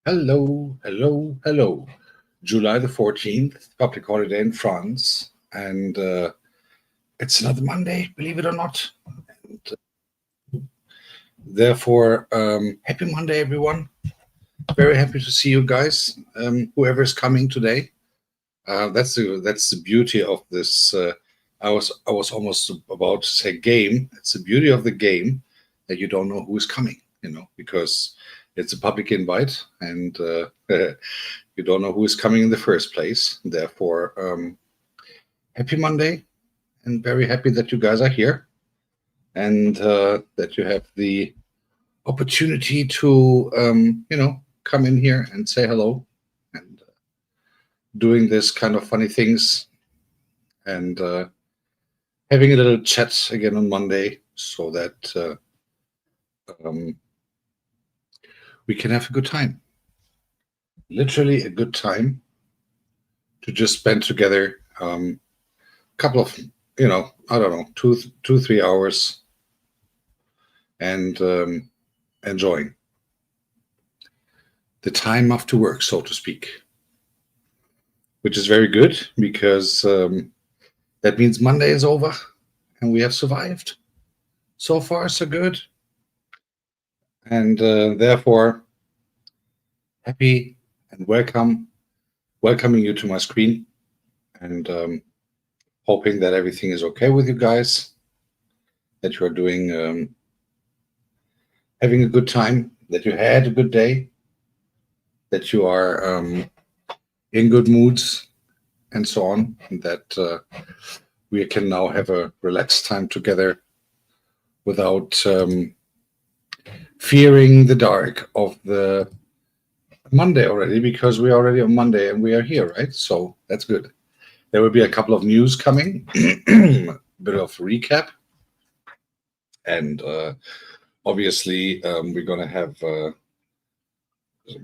Hello, hello, hello. July the 14th, public holiday in France. And it's another Monday, believe it or not. And therefore, happy Monday, everyone. Very happy to see you guys, whoever is coming today. That's the beauty of this. I was almost about to say game. It's the beauty of the game that you don't know who is coming, because it's a public invite and you don't know who is coming in the first place. Therefore, happy Monday and very happy that you guys are here and that you have the opportunity to, come in here and say hello and doing this kind of funny things and having a little chat again on Monday so that um, we can have a good time. Literally a good time to just spend together. Couple of, I don't know, 3 hours and enjoying the time after work, so to speak, which is very good because that means Monday is over and we have survived. So far, so good. And therefore, happy and welcoming you to my screen and hoping that everything is okay with you guys, that you are doing, having a good time, that you had a good day, that you are in good moods, and so on, and that we can now have a relaxed time together without fearing the dark of the Monday already, because we're already on Monday and we are here, right? So that's good. There will be a couple of news coming, a bit of recap, and obviously we're going to have a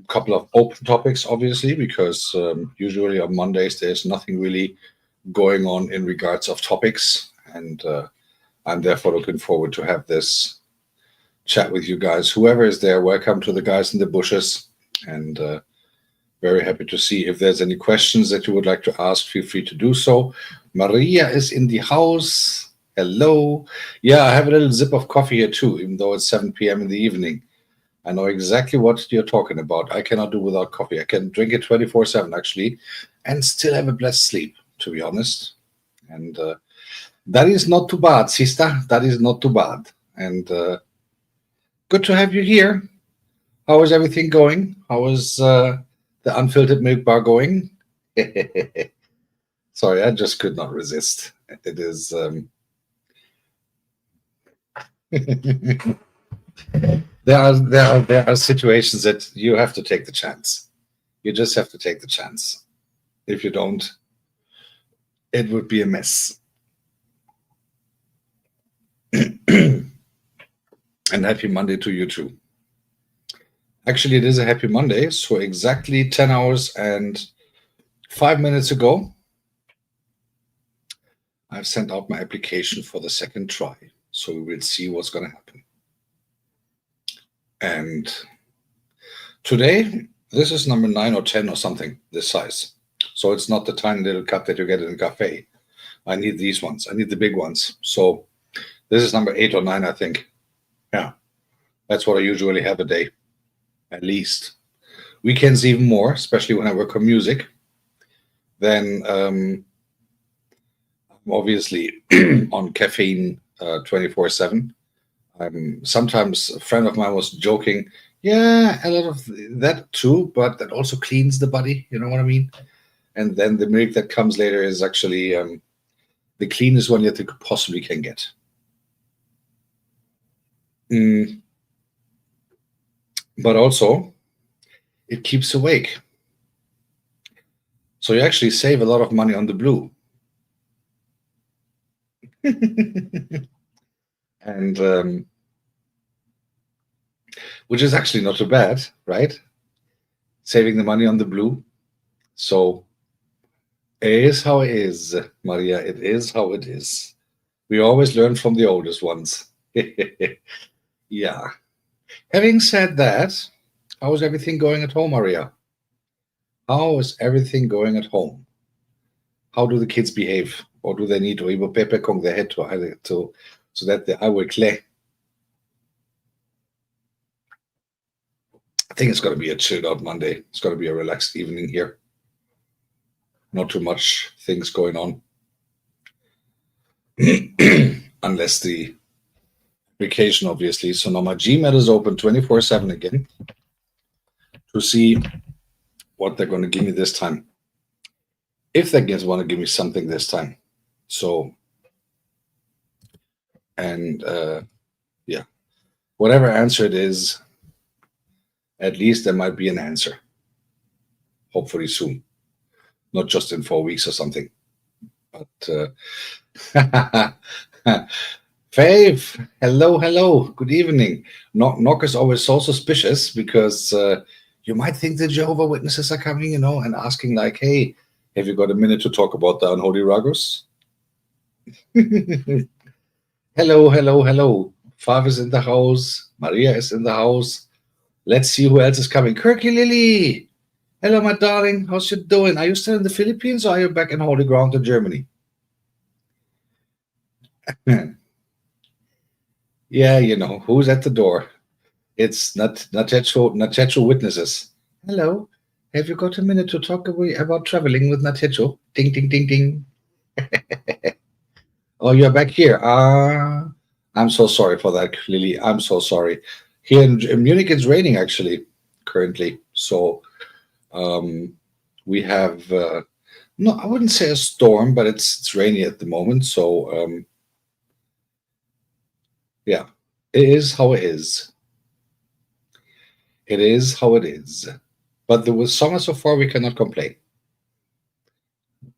couple of open topics, obviously, because usually on Mondays there's nothing really going on in regards of topics, and I'm therefore looking forward to have this chat with you guys. Whoever is there, welcome to the guys in the bushes, and very happy to see if there's any questions that you would like to ask. Feel free to do so. Maria is in the house. Hello. Yeah, I have a little sip of coffee here too, even though it's 7 p.m. in the evening. I know exactly what you're talking about. I cannot do without coffee. I can drink it 24/7 actually, and still have a blessed sleep, to be honest. And that is not too bad, sister. That is not too bad. And good to have you here. How is everything going? How is the unfiltered milk bar going? Sorry, I just could not resist. It is. There are situations that you have to take the chance. You just have to take the chance. If you don't, it would be a mess. And happy Monday to you too. Actually, it is a happy Monday. So exactly 10 hours and 5 minutes ago, I've sent out my application for the second try. So we will see what's going to happen. And today, this is number 9 or 10 or something, this size. So it's not the tiny little cup that you get in a cafe. I need these ones. I need the big ones. So this is number 8 or 9, I think. Yeah, that's what I usually have a day, at least. Weekends even more, especially when I work on music. Then I'm obviously on caffeine 24/7. Sometimes a friend of mine was joking, yeah, a lot of that too, but that also cleans the body, you know what I mean? And then the milk that comes later is actually the cleanest one that you possibly can get. But also, it keeps awake. So you actually save a lot of money on the blue. And which is actually not too bad, right? Saving the money on the blue. So it is how it is, Maria. It is how it is. We always learn from the oldest ones. Yeah. Having said that, How is everything going at home, Maria? How is everything going at home? How do the kids behave? Or do they need to even pepe kong their head to so that I will clear? I think it's going to be a chilled out Monday. It's going to be a relaxed evening here. Not too much things going on. Unless the vacation, obviously. So now my Gmail is open 24/7 again to see what they're going to give me this time. If they want to give me something this time. So, and yeah, whatever answer it is, at least there might be an answer. Hopefully soon. Not just in 4 weeks or something. But Fave, hello, good evening. Knock is always so suspicious because you might think the Jehovah Witnesses are coming, and asking like, "Hey, have you got a minute to talk about the unholy Ragos?" Hello. Fav is in the house. Maria is in the house. Let's see who else is coming. Kirky Lily. Hello, my darling. How's you doing? Are you still in the Philippines or are you back in holy ground in Germany? Yeah, who's at the door? It's not Natecho Witnesses. Hello. Have you got a minute to talk about traveling with Natecho? Ding, ding, ding, ding. Oh, you're back here. I'm so sorry for that, Lily. I'm so sorry. Here in Munich, it's raining actually currently. So we have no, I wouldn't say a storm, but it's rainy at the moment. So yeah, it is how it is. It is how it is. But the summer so far, we cannot complain.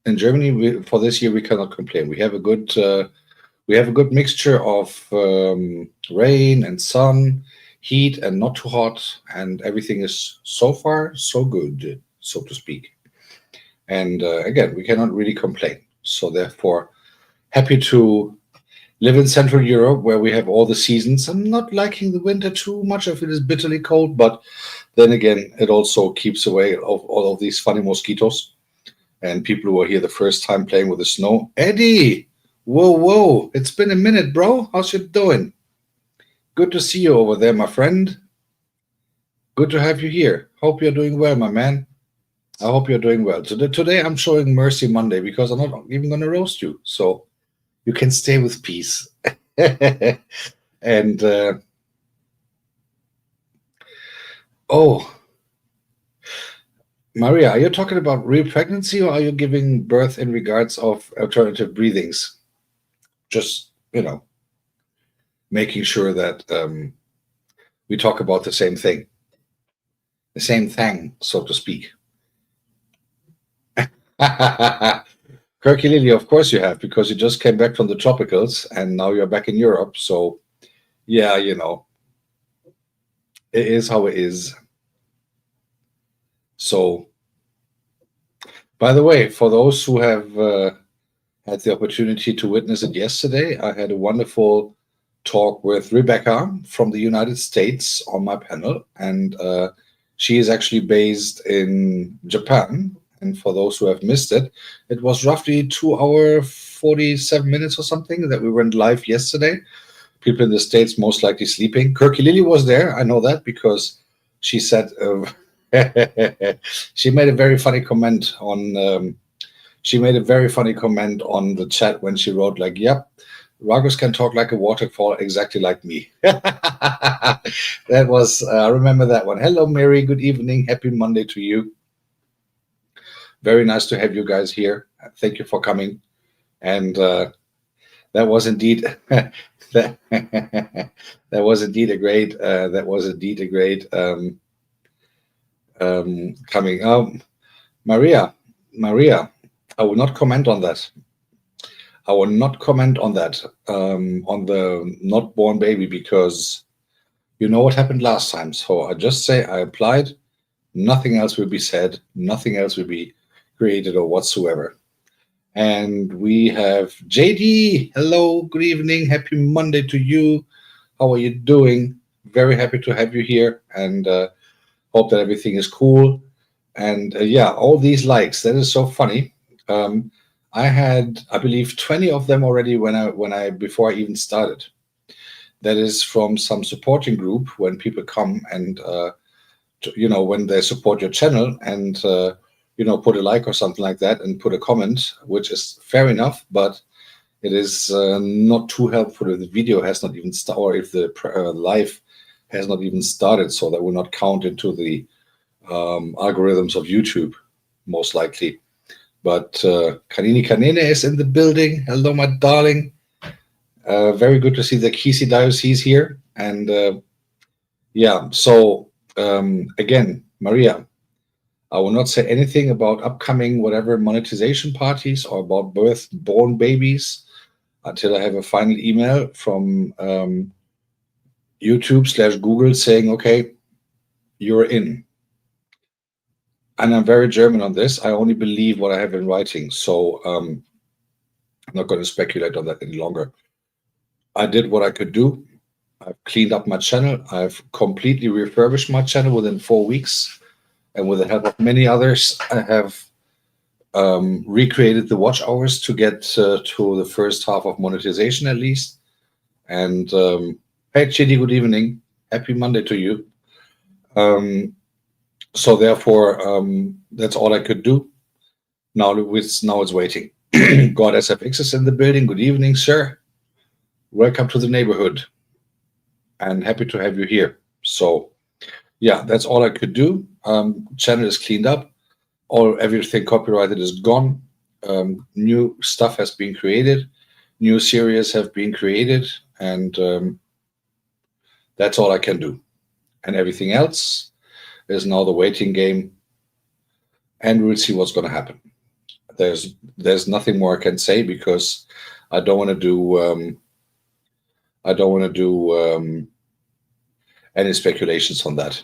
In Germany, for this year, we cannot complain. We have a good mixture of rain and sun, heat and not too hot, and everything is so far so good, so to speak. And again, we cannot really complain. So therefore, happy to live in Central Europe where we have all the seasons. I'm not liking the winter too much. I feel it's bitterly cold, but then again, it also keeps away all of these funny mosquitoes and people who are here the first time playing with the snow. Eddie, whoa, it's been a minute, bro. How's you doing? Good to see you over there, my friend. Good to have you here. Hope you're doing well, my man. I hope you're doing well. Today I'm showing Mercy Monday because I'm not even going to roast you. So you can stay with peace. And oh, Maria, are you talking about real pregnancy or are you giving birth in regards of alternative breathings? Just, making sure that we talk about the same thing, so to speak. Kirky Lily, of course you have, because you just came back from the tropicals and now you're back in Europe. So, yeah, it is how it is. So, by the way, for those who have had the opportunity to witness it yesterday, I had a wonderful talk with Rebecca from the United States on my panel, and she is actually based in Japan. And for those who have missed it, it was roughly 2 hour 47 minutes or something that we went live yesterday. People in the States most likely sleeping. Kirky Lily was there. I know that because she said she made a very funny comment on. She made a very funny comment on the chat when she wrote like, "Yep, Ragos can talk like a waterfall, exactly like me." That was. I remember that one. Hello, Mary. Good evening. Happy Monday to you. Very nice to have you guys here. Thank you for coming. And that was indeed that, that was indeed a great coming. Maria, I will not comment on that. I will not comment on that on the not born baby because you know what happened last time. So I just say I applied. Nothing else will be said. Nothing else will be created or whatsoever. And we have JD. Hello, good evening. Happy Monday to you. How are you doing? Very happy to have you here. And Hope that everything is cool. And yeah, all these likes. That is so funny. I had, I believe, 20 of them already when I before I even started. That is from some supporting group when people come and when they support your channel and put a like or something like that and put a comment, which is fair enough, but it is not too helpful if the video has not even started, or if the live has not even started, so that will not count into the algorithms of YouTube, most likely. But Kanini Kanene is in the building. Hello, my darling. Very good to see the Kisi Diocese here. And yeah, so again, Maria, I will not say anything about upcoming whatever monetization parties or about born babies until I have a final email from YouTube/Google saying, okay, you're in. And I'm very German on this. I only believe what I have in writing. So I'm not going to speculate on that any longer. I did what I could do. I've cleaned up my channel. I've completely refurbished my channel within 4 weeks. And with the help of many others, I have recreated the watch hours to get to the first half of monetization at least. And hey, Chidi, good evening. Happy Monday to you. So therefore, that's all I could do. Now it's waiting. God SFX is in the building. Good evening, sir. Welcome to the neighborhood. And happy to have you here. So yeah, that's all I could do. Channel is cleaned up. Everything copyrighted is gone. New stuff has been created. New series have been created. And that's all I can do. And everything else is now the waiting game. And we'll see what's going to happen. There's nothing more I can say because I don't want to do any speculations on that.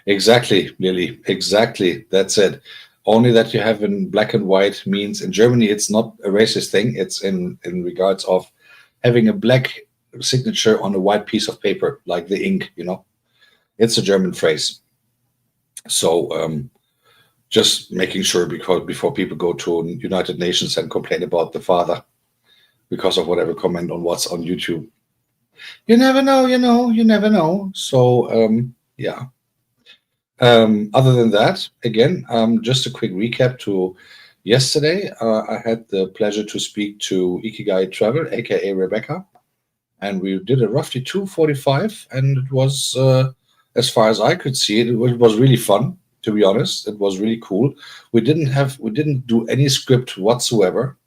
Exactly, Lily. Exactly. That's it. Only that you have in black and white means in Germany it's not a racist thing. It's in regards of having a black signature on a white piece of paper, like the ink. It's a German phrase. So just making sure before people go to United Nations and complain about the father because of whatever comment on what's on YouTube. You never know, you never know. So yeah. Other than that, again, just a quick recap to yesterday. I had the pleasure to speak to Ikigai Travel, aka Rebecca, and we did a roughly 2:45, and it was, as far as I could see it was really fun. To be honest, it was really cool. We didn't do any script whatsoever.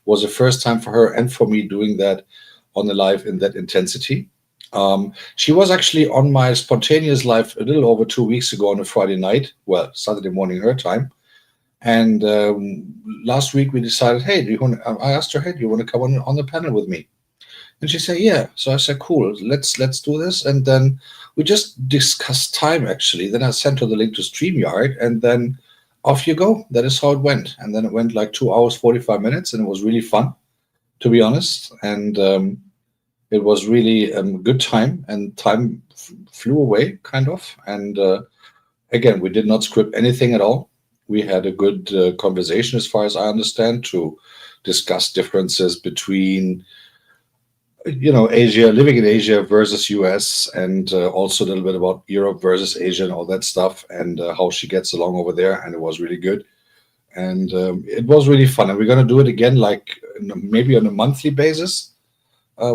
Was the first time for her and for me doing that on the live in that intensity. She was actually on my spontaneous live a little over 2 weeks ago on a Friday night, well, Saturday morning her time. And last week we decided, hey, I asked her, hey, do you want to come on the panel with me? And she said, yeah. So I said, cool, let's do this. And then we just discussed time, actually. Then I sent her the link to StreamYard, and then off you go. That is how it went. And then it went like 2 hours, 45 minutes, and it was really fun, to be honest. And it was really a good time, and time flew away, kind of. And again, we did not script anything at all. We had a good conversation, as far as I understand, to discuss differences between, Asia, living in Asia versus US, and also a little bit about Europe versus Asia and all that stuff, and how she gets along over there. And it was really good. And it was really fun. And we're going to do it again, like maybe on a monthly basis.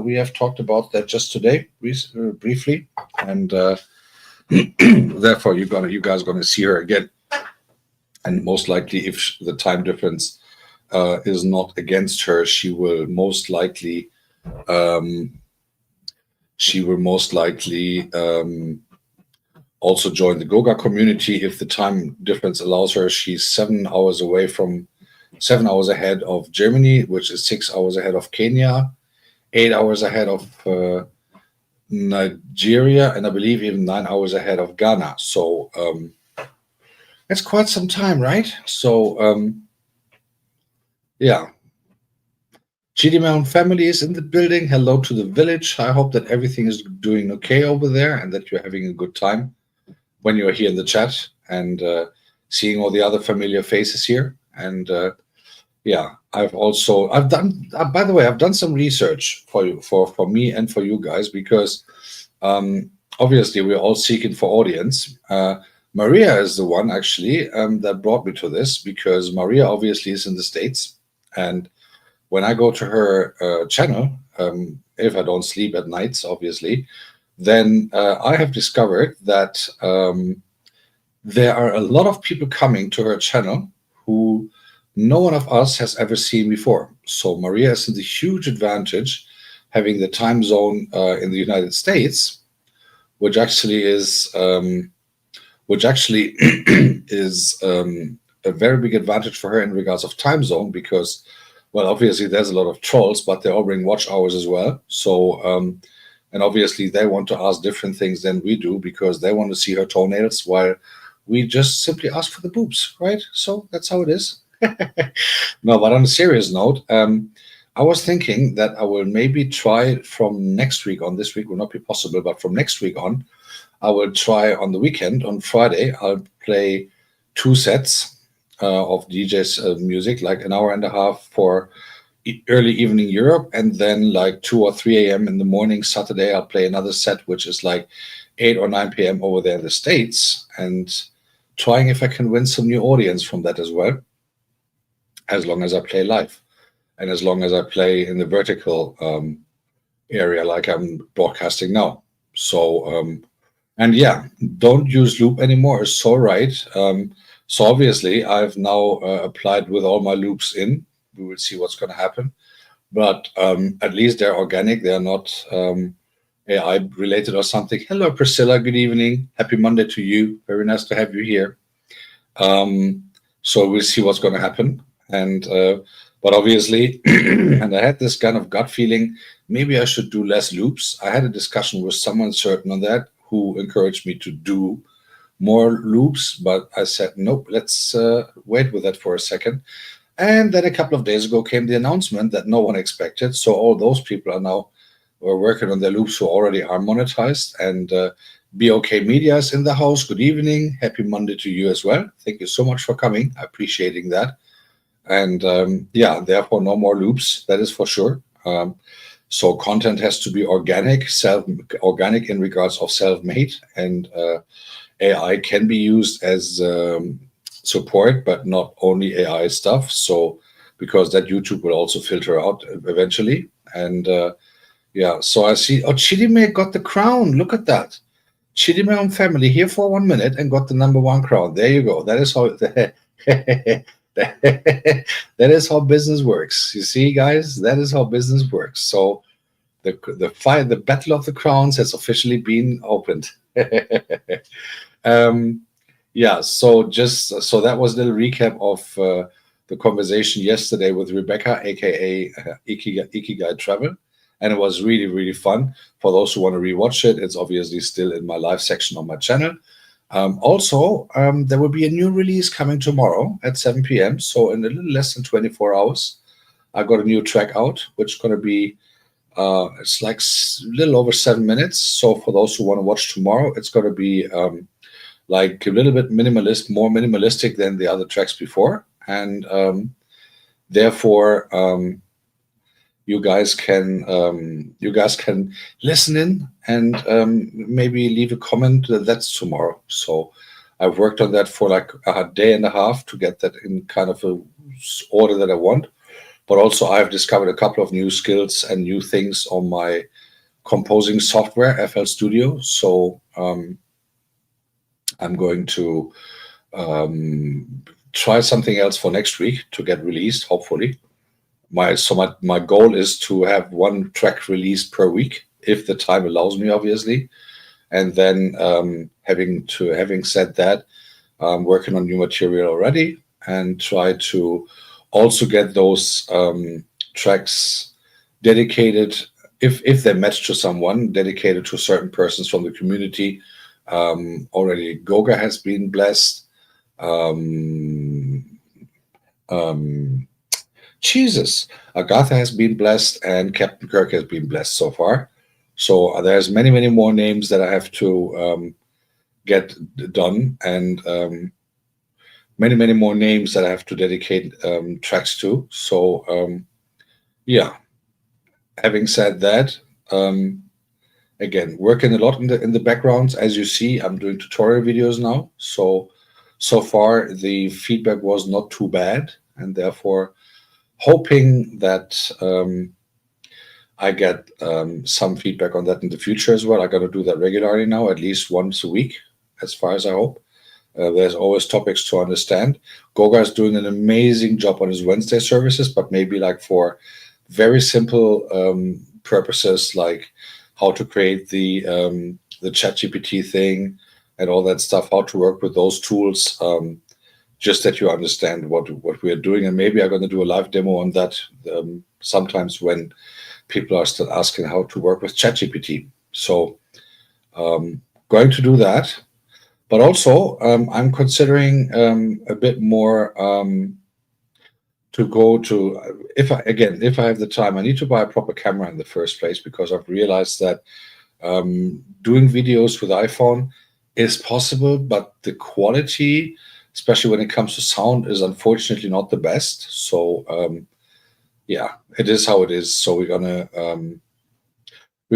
We have talked about that just today, briefly, and therefore you guys are going to see her again. And most likely, if the time difference is not against her, she will most likely also join the Goga community if the time difference allows her. She's 7 hours ahead of Germany, which is 6 hours ahead of Kenya, 8 hours ahead of Nigeria, and I believe even 9 hours ahead of Ghana. So that's quite some time, right? So yeah. GD family is in the building. Hello to the village. I hope that everything is doing okay over there and that you're having a good time. when you're here in the chat and seeing all the other familiar faces here. And yeah, I've done by the way, I've done some research for you, for me and for you guys, because obviously we're all seeking for audience. Maria is the one actually that brought me to this, because Maria obviously is in the States, and when I go to her channel, if I don't sleep at nights, obviously, then I have discovered that there are a lot of people coming to her channel who no one of us has ever seen before. So Maria is in the huge advantage having the time zone in the United States, which actually is a very big advantage for her in regards of time zone, because, well, obviously there's a lot of trolls, but they all bring watch hours as well. So and obviously they want to ask different things than we do, because they want to see her toenails, while we just simply ask for the boobs, right? So that's how it is. No, but on a serious note, I was thinking that I will maybe try from next week on. This week will not be possible, but from next week on, I will try on the weekend. On Friday, I'll play two sets of DJ's music, like an hour and a half for early evening Europe, and then like 2 or 3 a.m. in the morning Saturday, I'll play another set, which is like 8 or 9 p.m. over there in the States, and trying if I can win some new audience from that as well, as long as I play live and as long as I play in the vertical area like I'm broadcasting now. So, and yeah, don't use loop anymore. It's so right. So obviously, I've now applied with all my loops in. We will see what's going to happen. But at least they're organic. They're not AI related or something. Hello, Priscilla. Good evening. Happy Monday to you. Very nice to have you here. So we'll see what's going to happen. And but obviously, and I had this kind of gut feeling, maybe I should do less loops. I had a discussion with someone certain on that, who encouraged me to do more loops, but I said nope. Let's wait with that for a second. And then a couple of days ago came the announcement that no one expected. So all those people are now working on their loops who already are monetized. And BOK Media is in the house. Good evening. Happy Monday to you as well. Thank you so much for coming. Appreciating that. And yeah, therefore no more loops. That is for sure. So content has to be organic, organic in regards of self-made, and AI can be used as support, but not only AI stuff. So because that YouTube will also filter out eventually. And yeah, so I see. Oh, Chidime got the crown. Look at that. Chidime on family here for 1 minute and got the #1 crown. There you go. That is how. That is how business works. You see, guys, that is how business works. So the battle of the crowns has officially been opened. Yeah, so just so that was a little recap of the conversation yesterday with Rebecca, aka Ikigai Travel, and it was really, really fun. For those who want to rewatch it, it's obviously still in my live section on my channel. Also, there will be a new release coming tomorrow at 7 p.m. So in a little less than 24 hours, I got a new track out, which is going to be it's like a little over 7 minutes. So for those who want to watch tomorrow, it's going to be like a little bit minimalist, more minimalistic than the other tracks before, and therefore you guys can listen in and maybe leave a comment. That's tomorrow. So I've worked on that for like a day and a half to get that in kind of a order that I want. But also I've discovered a couple of new skills and new things on my composing software, FL Studio. So I'm going to try something else for next week to get released, hopefully. My goal is to have one track released per week, if the time allows me, obviously. And then having said that, I'm working on new material already and try to also get those tracks dedicated, if they match to someone, dedicated to certain persons from the community. Already Goga has been blessed. Jesus, Agatha has been blessed, and Captain Kirk has been blessed so far. So there's many, many more names that I have to get done, and many, many more names that I have to dedicate tracks to. So yeah, having said that, um, again, working a lot in the backgrounds. As you see, I'm doing tutorial videos now. So far the feedback was not too bad, and therefore hoping that I get some feedback on that in the future as well. I got to do that regularly now, at least once a week, as far as I hope. There's always topics to understand. Goga is doing an amazing job on his Wednesday services, but maybe like for very simple purposes, like how to create the ChatGPT thing and all that stuff, how to work with those tools. Just that you understand what we are doing, and maybe I'm going to do a live demo on that sometimes when people are still asking how to work with ChatGPT. So going to do that. But also, I'm considering a bit more to go to. If I have the time, I need to buy a proper camera in the first place, because I've realized that doing videos with iPhone is possible, but the quality, especially when it comes to sound, is unfortunately not the best. So yeah, it is how it is. So we're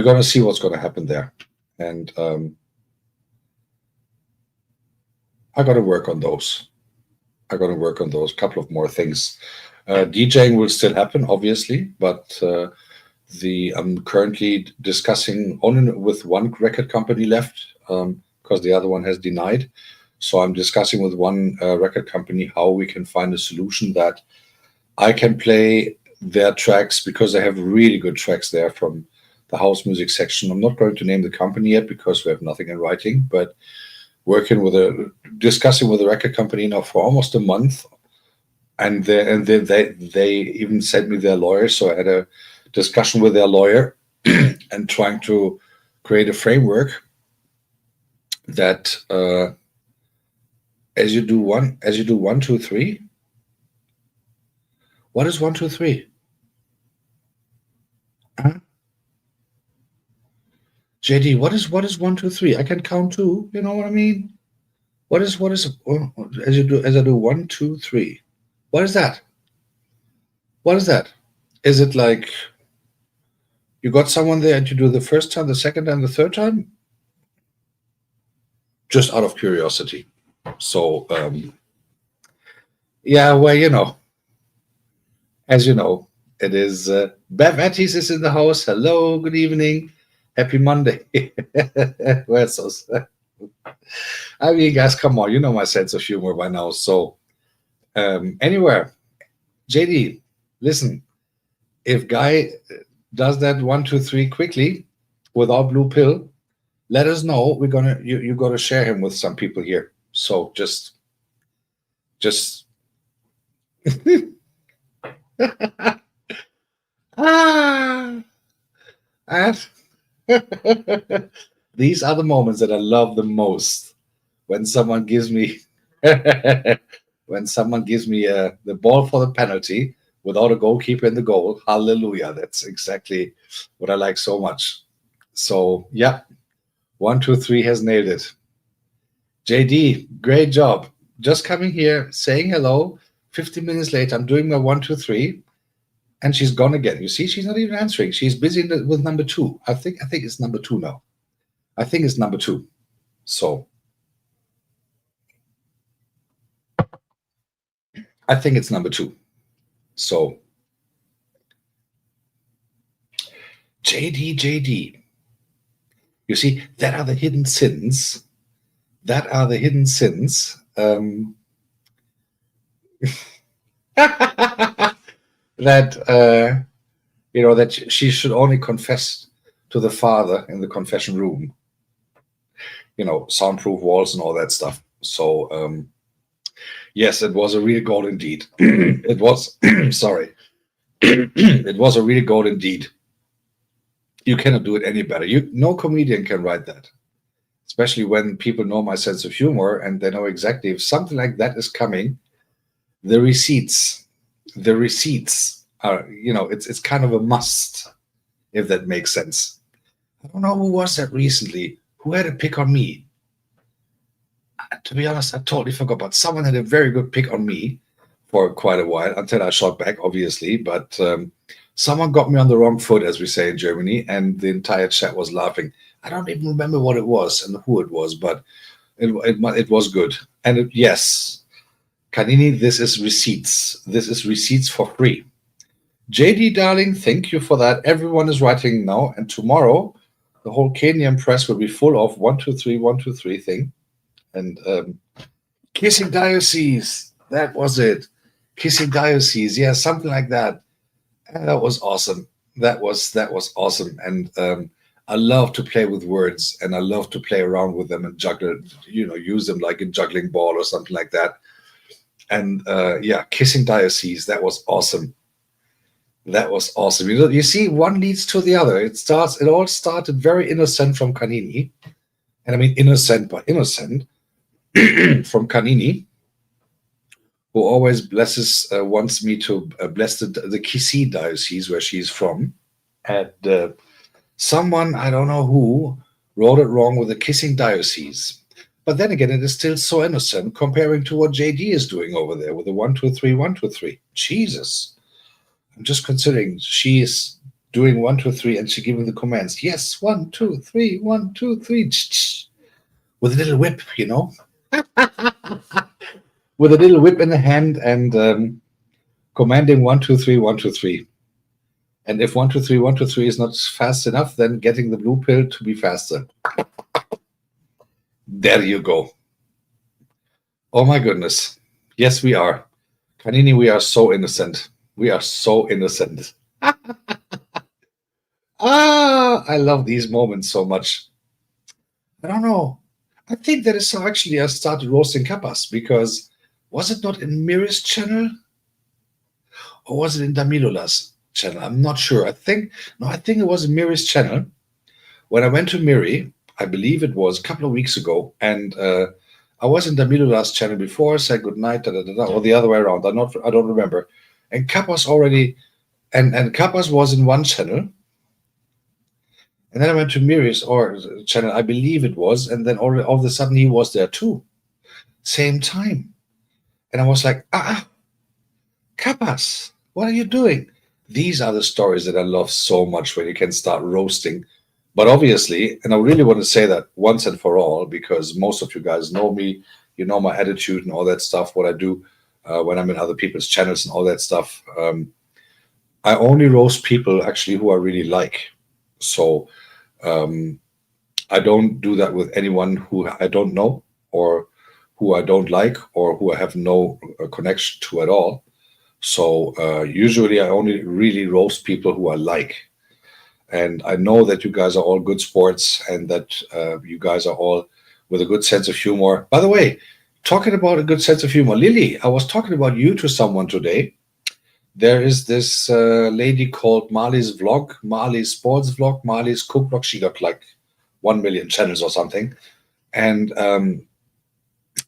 gonna see what's gonna happen there, and I got to work on those. I got to work on those couple of more things. DJing will still happen, obviously, but the I'm currently discussing only with one record company left, because the other one has denied. So I'm discussing with one record company how we can find a solution that I can play their tracks, because they have really good tracks there from the house music section. I'm not going to name the company yet because we have nothing in writing, but discussing with a record company now for almost a month, and they even sent me their lawyer. So I had a discussion with their lawyer and trying to create a framework that as you do one, two, three. What is one, two, three? Huh? JD, what is one, two, three? I can count two. You know what I mean? What is as I do one, two, three? What is that? What is that? Is it like you got someone there and you do the first time, the second time, the third time? Just out of curiosity. So yeah, well, as you know, it is Bev Attis is in the house. Hello, good evening, happy Monday. Well, so I mean, guys, come on, you know my sense of humor by now. So anywhere, JD, listen, if Guy does that one, two, three quickly without blue pill, let us know. You got to share him with some people here. So just ah, and these are the moments that I love the most, when someone gives me the ball for the penalty without a goalkeeper in the goal. Hallelujah! That's exactly what I like so much. So yeah, one, two, three has nailed it. JD, great job. Just coming here, saying hello. 15 minutes later, I'm doing my one, two, three, and she's gone again. You see, she's not even answering. She's busy with number two. I think it's number two now. I think it's number two. So I think it's number two. So JD. You see, that are the hidden sins. That are the hidden sins. That that she should only confess to the father in the confession room. Soundproof walls and all that stuff. So yes, it was a real goal indeed. It was. Sorry, it was a real goal indeed. You cannot do it any better. No comedian can write that, especially when people know my sense of humor and they know exactly if something like that is coming. The receipts, are, it's kind of a must, if that makes sense. I don't know who was that recently. Who had a pick on me? To be honest, I totally forgot. But someone had a very good pick on me for quite a while until I shot back, obviously. But someone got me on the wrong foot, as we say in Germany, and the entire chat was laughing. I don't even remember what it was and who it was, but it was good. And yes, Kanini, this is receipts. This is receipts for free. JD, darling, thank you for that. Everyone is writing now, and tomorrow the whole Kenyan press will be full of 123, 123 thing. And Kissing Diocese, that was it. Kissing Diocese, yeah, something like that. And that was awesome. That was awesome. And I love to play with words, and I love to play around with them and juggle, use them like a juggling ball or something like that. And yeah, Kissing Diocese, that was awesome. That was awesome. You see, one leads to the other. It all started very innocent from Kanini. And I mean innocent, but innocent from Kanini, who always wants me to bless the Kisi diocese where she's from. And someone, I don't know who, wrote it wrong with the Kissing diocese. But then again, it is still so innocent comparing to what JD is doing over there with the 123, 123. Jesus. I'm just considering she is doing 123 and she giving the commands. Yes, 123, 123, with a little whip, with a little whip in the hand and commanding 123, 123. And if 123, 123 is not fast enough, then getting the blue pill to be faster. There you go. Oh my goodness. Yes, we are. Kanini, we are so innocent. We are so innocent. I love these moments so much. I don't know. I think that is how actually I started roasting kappas, because was it not in Miri's channel? Or was it in Damilola's channel? I'm not sure. I think it was in Miri's channel. When I went to Miri, I believe it was a couple of weeks ago, and I was in Damilola's channel before, said goodnight, or the other way around. I don't remember. And Kappas already, and Kappas was in one channel. And then I went to Miri's channel, I believe it was, and then all of a sudden he was there too. Same time. And I was like, Kappas, what are you doing? These are the stories that I love so much, when you can start roasting. But obviously, and I really want to say that once and for all, because most of you guys know me, you know my attitude and all that stuff, what I do when I'm in other people's channels and all that stuff. I only roast people actually who I really like. So I don't do that with anyone who I don't know, or who I don't like, or who I have no connection to at all. So usually I only really roast people who I like. And I know that you guys are all good sports, and that you guys are all with a good sense of humor. By the way, talking about a good sense of humor, Lily, I was talking about you to someone today. There is this lady called Marley's Vlog, Marley's Sports Vlog, Marley's Cook Vlog. She got like 1 million channels or something. And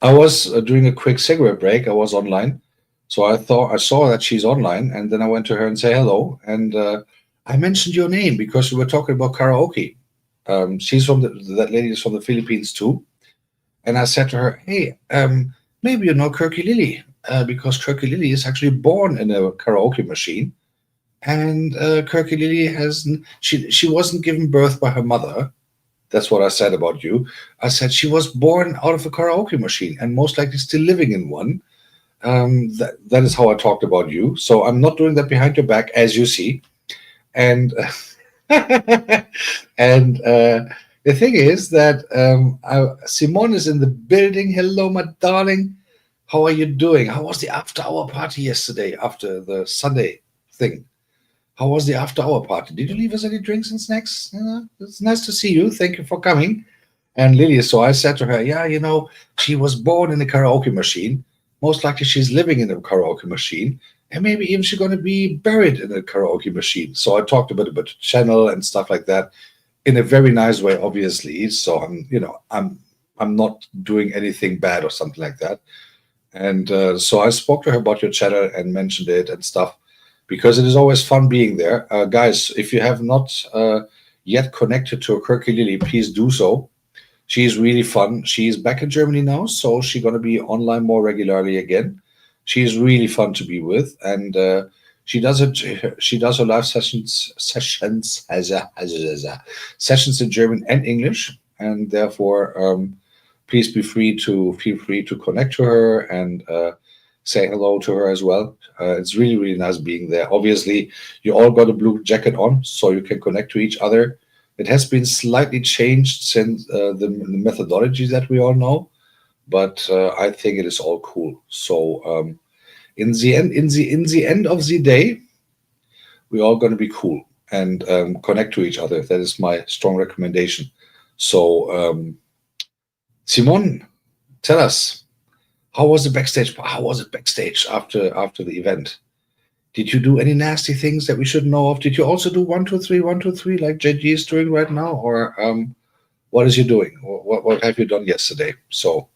I was doing a quick cigarette break. I was online. So I saw that she's online. And then I went to her and say hello. And I mentioned your name because we were talking about karaoke. That lady is from the Philippines too. And I said to her, hey, maybe you know Kirky Lily. Because Kirky Lily is actually born in a karaoke machine, and Kirky Lily she wasn't given birth by her mother. That's what I said about you. I said she was born out of a karaoke machine, and most likely still living in one. That is how I talked about you. So I'm not doing that behind your back, as you see. And and the thing is that Simone is in the building. Hello, my darling. How are you doing? How was the after-hour party yesterday after the Sunday thing? How was the after-hour party? Did you leave us any drinks and snacks? It's nice to see you. Thank you for coming. And Lily, so I said to her, yeah, she was born in a karaoke machine. Most likely she's living in a karaoke machine. And maybe even she's going to be buried in a karaoke machine. So I talked a bit about the channel and stuff like that in a very nice way, obviously. So I'm not doing anything bad or something like that. And so I spoke to her about your channel and mentioned it and stuff, because it is always fun being there. Guys, if you have not yet connected to a Kirky Lily, please do so. She's really fun. She's back in Germany now, so she's gonna be online more regularly again. She's really fun to be with, and she does it. She does her live sessions in German and English, and therefore, please feel free to connect to her and say hello to her as well. It's really really nice being there. Obviously, you all got a blue jacket on, so you can connect to each other. It has been slightly changed since the methodology that we all know, but I think it is all cool. So in the end of the day, we're all going to be cool and connect to each other. That is my strong recommendation. So Simon, tell us, how was the backstage? How was it backstage after the event? Did you do any nasty things that we should know of? Did you also do 1, 2, 3, 1, 2, 3 like JG is doing right now, or what is you doing? What have you done yesterday? So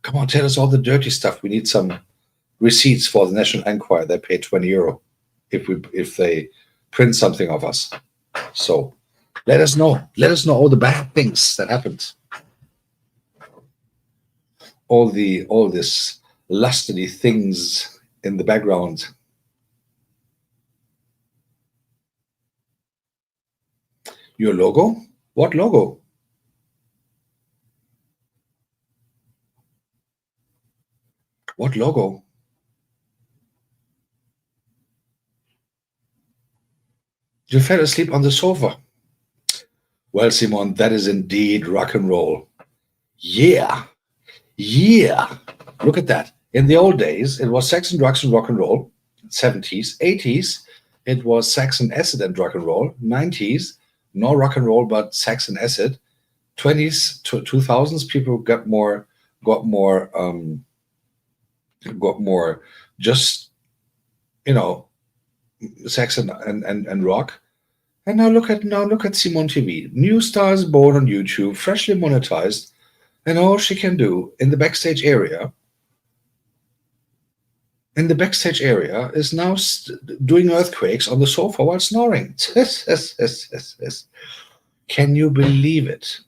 come on, tell us all the dirty stuff. We need some receipts for the National Enquirer. They pay €20 if they print something of us. So let us know. Let us know all the bad things that happened. All this lustily things in the background. Your logo? What logo? What logo? You fell asleep on the sofa. Well, Simon, that is indeed rock and roll. Yeah. Yeah. Look at that. In the old days, it was sex and drugs and rock and roll. 70s, 80s, it was sex and acid and rock and roll. 90s, no rock and roll, but sex and acid. 20s to 2000s, people got more, got more, got more just, you know, sex and rock. And now look at Simon TV. New stars born on YouTube, freshly monetized, and all she can do in the backstage area is now doing earthquakes on the sofa while snoring. Can you believe it?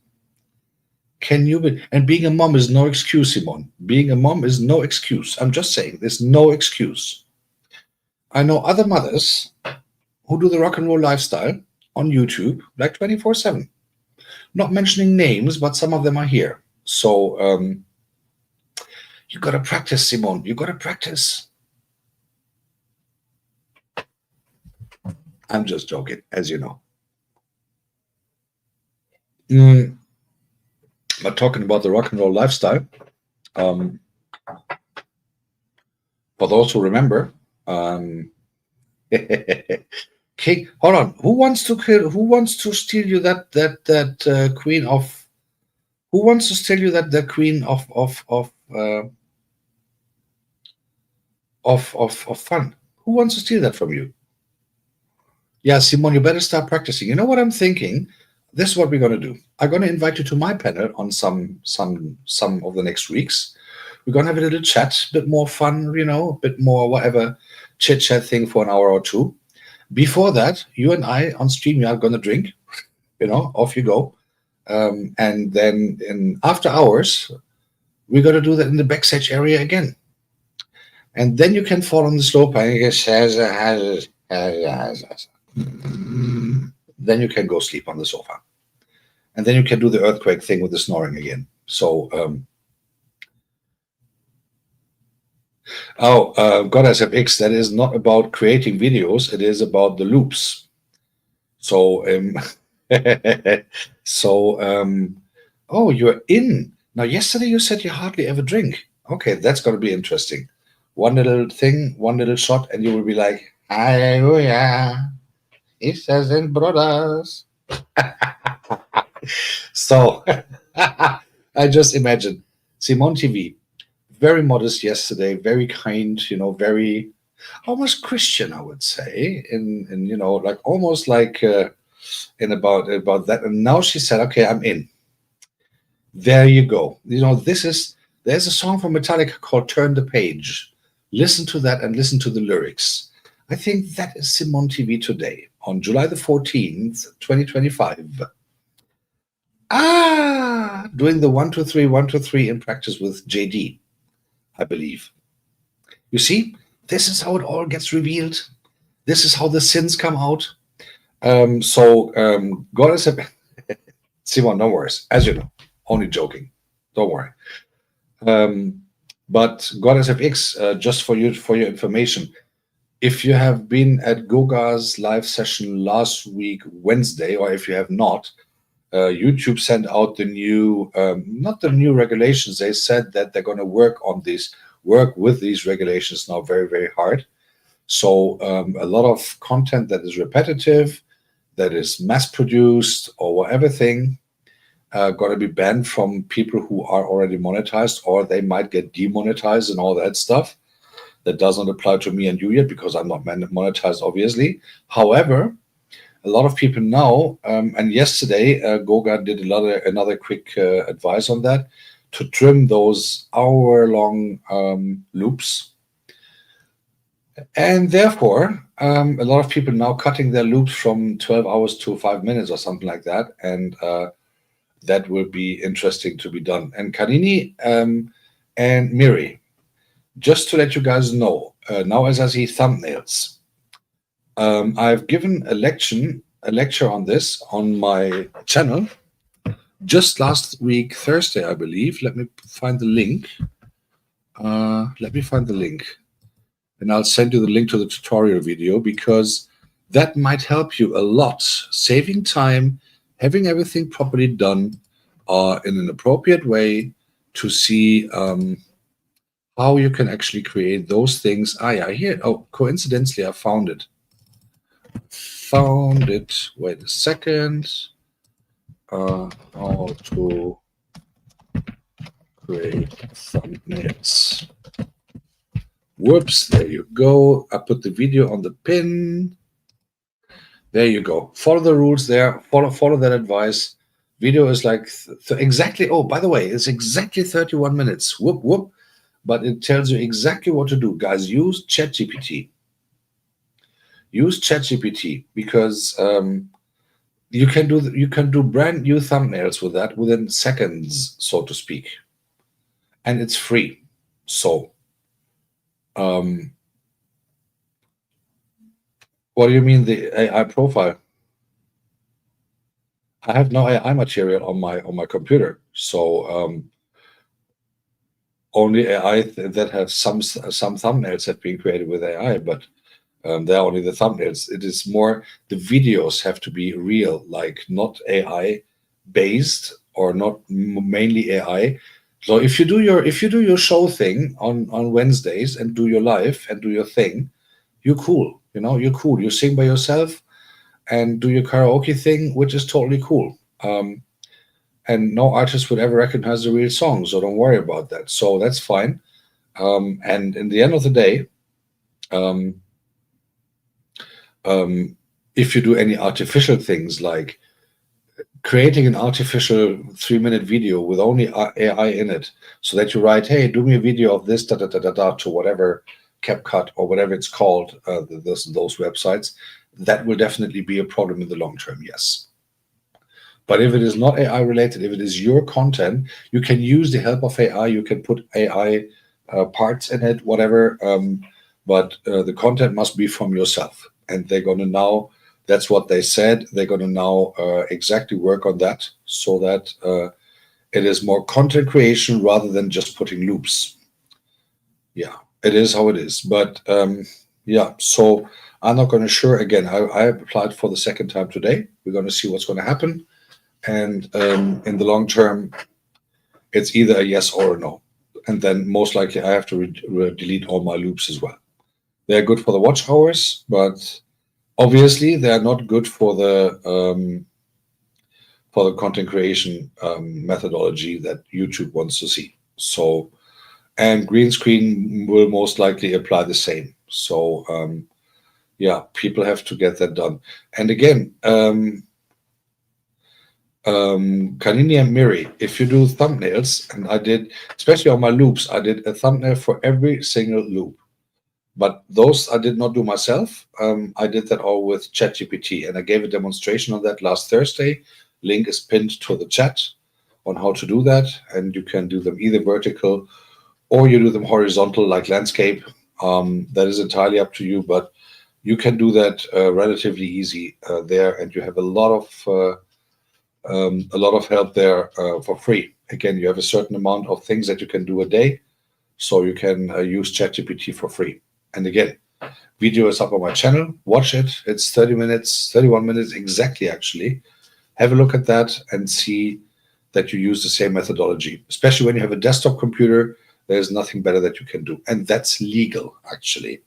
Can you be? And being a mom is no excuse, Simon. Being a mom is no excuse. I'm just saying, there's no excuse. I know other mothers who do the rock and roll lifestyle on YouTube like 24/7. Not mentioning names, but some of them are here. So you gotta practice, Simon. You gotta practice. I'm just joking, as you know. But talking about the rock and roll lifestyle, um, but also remember, King. Hold on. Who wants to kill? Who wants to steal you that queen of? Who wants to steal you that the queen of fun? Who wants to steal that from you? Yeah, Simon, you better start practicing. You know what I'm thinking? This is what we're gonna do. I'm gonna invite you to my panel on some of the next weeks. We're gonna have a little chat, a bit more fun, a bit more whatever chit chat thing for an hour or two. Before that, you and I on stream are gonna drink. Off you go. And then in after hours, we're gonna do that in the backstage area again. And then you can fall on the slope and then you can go sleep on the sofa. And then you can do the earthquake thing with the snoring again. So, God SFX, that is not about creating videos, it is about the loops. So, oh, you're in. Now, yesterday you said you hardly ever drink. Okay, that's going to be interesting. One little thing, one little shot, and you will be like, Hallelujah. It says in brothers. So I just imagine Simon TV, very modest yesterday, very kind, very almost Christian, I would say, in like almost like in about that. And now she said, "Okay, I'm in." There you go. There's a song from Metallica called "Turn the Page." Listen to that and listen to the lyrics. I think that is Simon TV today on July the 14th, 2025. Doing the 1, 2, 3, 1, 2, 3 in practice with JD, I believe. You see, this is how it all gets revealed. This is how the sins come out. God is a Simon, no worries. As you know, only joking. Don't worry. Um, but God SFX, just for your information, if you have been at Goga's live session last week Wednesday, or if you have not, YouTube sent out the new, not the new regulations. They said that they're going to work with these regulations now very, very hard. So a lot of content that is repetitive, that is mass produced or whatever thing, going to be banned from people who are already monetized, or they might get demonetized and all that stuff. That doesn't apply to me and you yet because I'm not monetized, obviously. However, a lot of people now, and yesterday, Goga did another quick advice on that to trim those hour-long loops. And therefore, a lot of people now cutting their loops from 12 hours to 5 minutes or something like that. And that will be interesting to be done. And Kanini and Miri, just to let you guys know, now as I see thumbnails, I've given a lecture on this on my channel just last week, Thursday, I believe. Let me find the link. And I'll send you the link to the tutorial video because that might help you a lot, saving time, having everything properly done in an appropriate way to see how you can actually create those things. Here. Oh, coincidentally, I found it. Wait a second. How to create thumbnails. Whoops, there you go. I put the video on the pin. There you go. Follow the rules there. Follow that advice. Video is like exactly, oh, by the way, it's exactly 31 minutes. Whoop, whoop. But it tells you exactly what to do. Guys, use ChatGPT. Use ChatGPT because you can do brand new thumbnails with that within seconds, so to speak. And it's free. So what do you mean the AI profile? I have no AI material on my computer, so only AI that have some thumbnails have been created with AI, but they're only the thumbnails. It is more the videos have to be real, like not AI based or not mainly AI. So if you do your show thing on Wednesdays and do your live and do your thing, you're cool. You're cool. You sing by yourself and do your karaoke thing, which is totally cool. And no artist would ever recognize the real song, so don't worry about that. So that's fine. And in the end of the day, if you do any artificial things like creating an artificial 3-minute video with only AI in it, so that you write, hey, do me a video of this, da da da da da, to whatever CapCut or whatever it's called, those websites, that will definitely be a problem in the long term, yes. But if it is not AI related, if it is your content, you can use the help of AI. You can put AI parts in it, whatever. But the content must be from yourself. And they're going to now, that's what they said, they're going to now exactly work on that so that it is more content creation rather than just putting loops. Yeah, it is how it is. But yeah, so I'm not going to sure. Again, I applied for the second time today. We're going to see what's going to happen. And in the long term, it's either a yes or a no. And then most likely I have to delete all my loops as well. They're good for the watch hours, but obviously they are not good for the content creation methodology that YouTube wants to see. So, and green screen will most likely apply the same. So, yeah, people have to get that done. And again, Kanini and Miri, if you do thumbnails, and I did, especially on my loops, I did a thumbnail for every single loop. But those I did not do myself. I did that all with ChatGPT, and I gave a demonstration on that last Thursday. Link is pinned to the chat on how to do that, and you can do them either vertical or you do them horizontal like landscape. That is entirely up to you, but you can do that relatively easy there, and you have a lot of help there for free. Again, you have a certain amount of things that you can do a day, so you can use ChatGPT for free. And again, video is up on my channel. Watch it. It's 30 minutes, 31 minutes exactly, actually. Have a look at that and see that you use the same methodology. Especially when you have a desktop computer, there's nothing better that you can do. And that's legal, actually,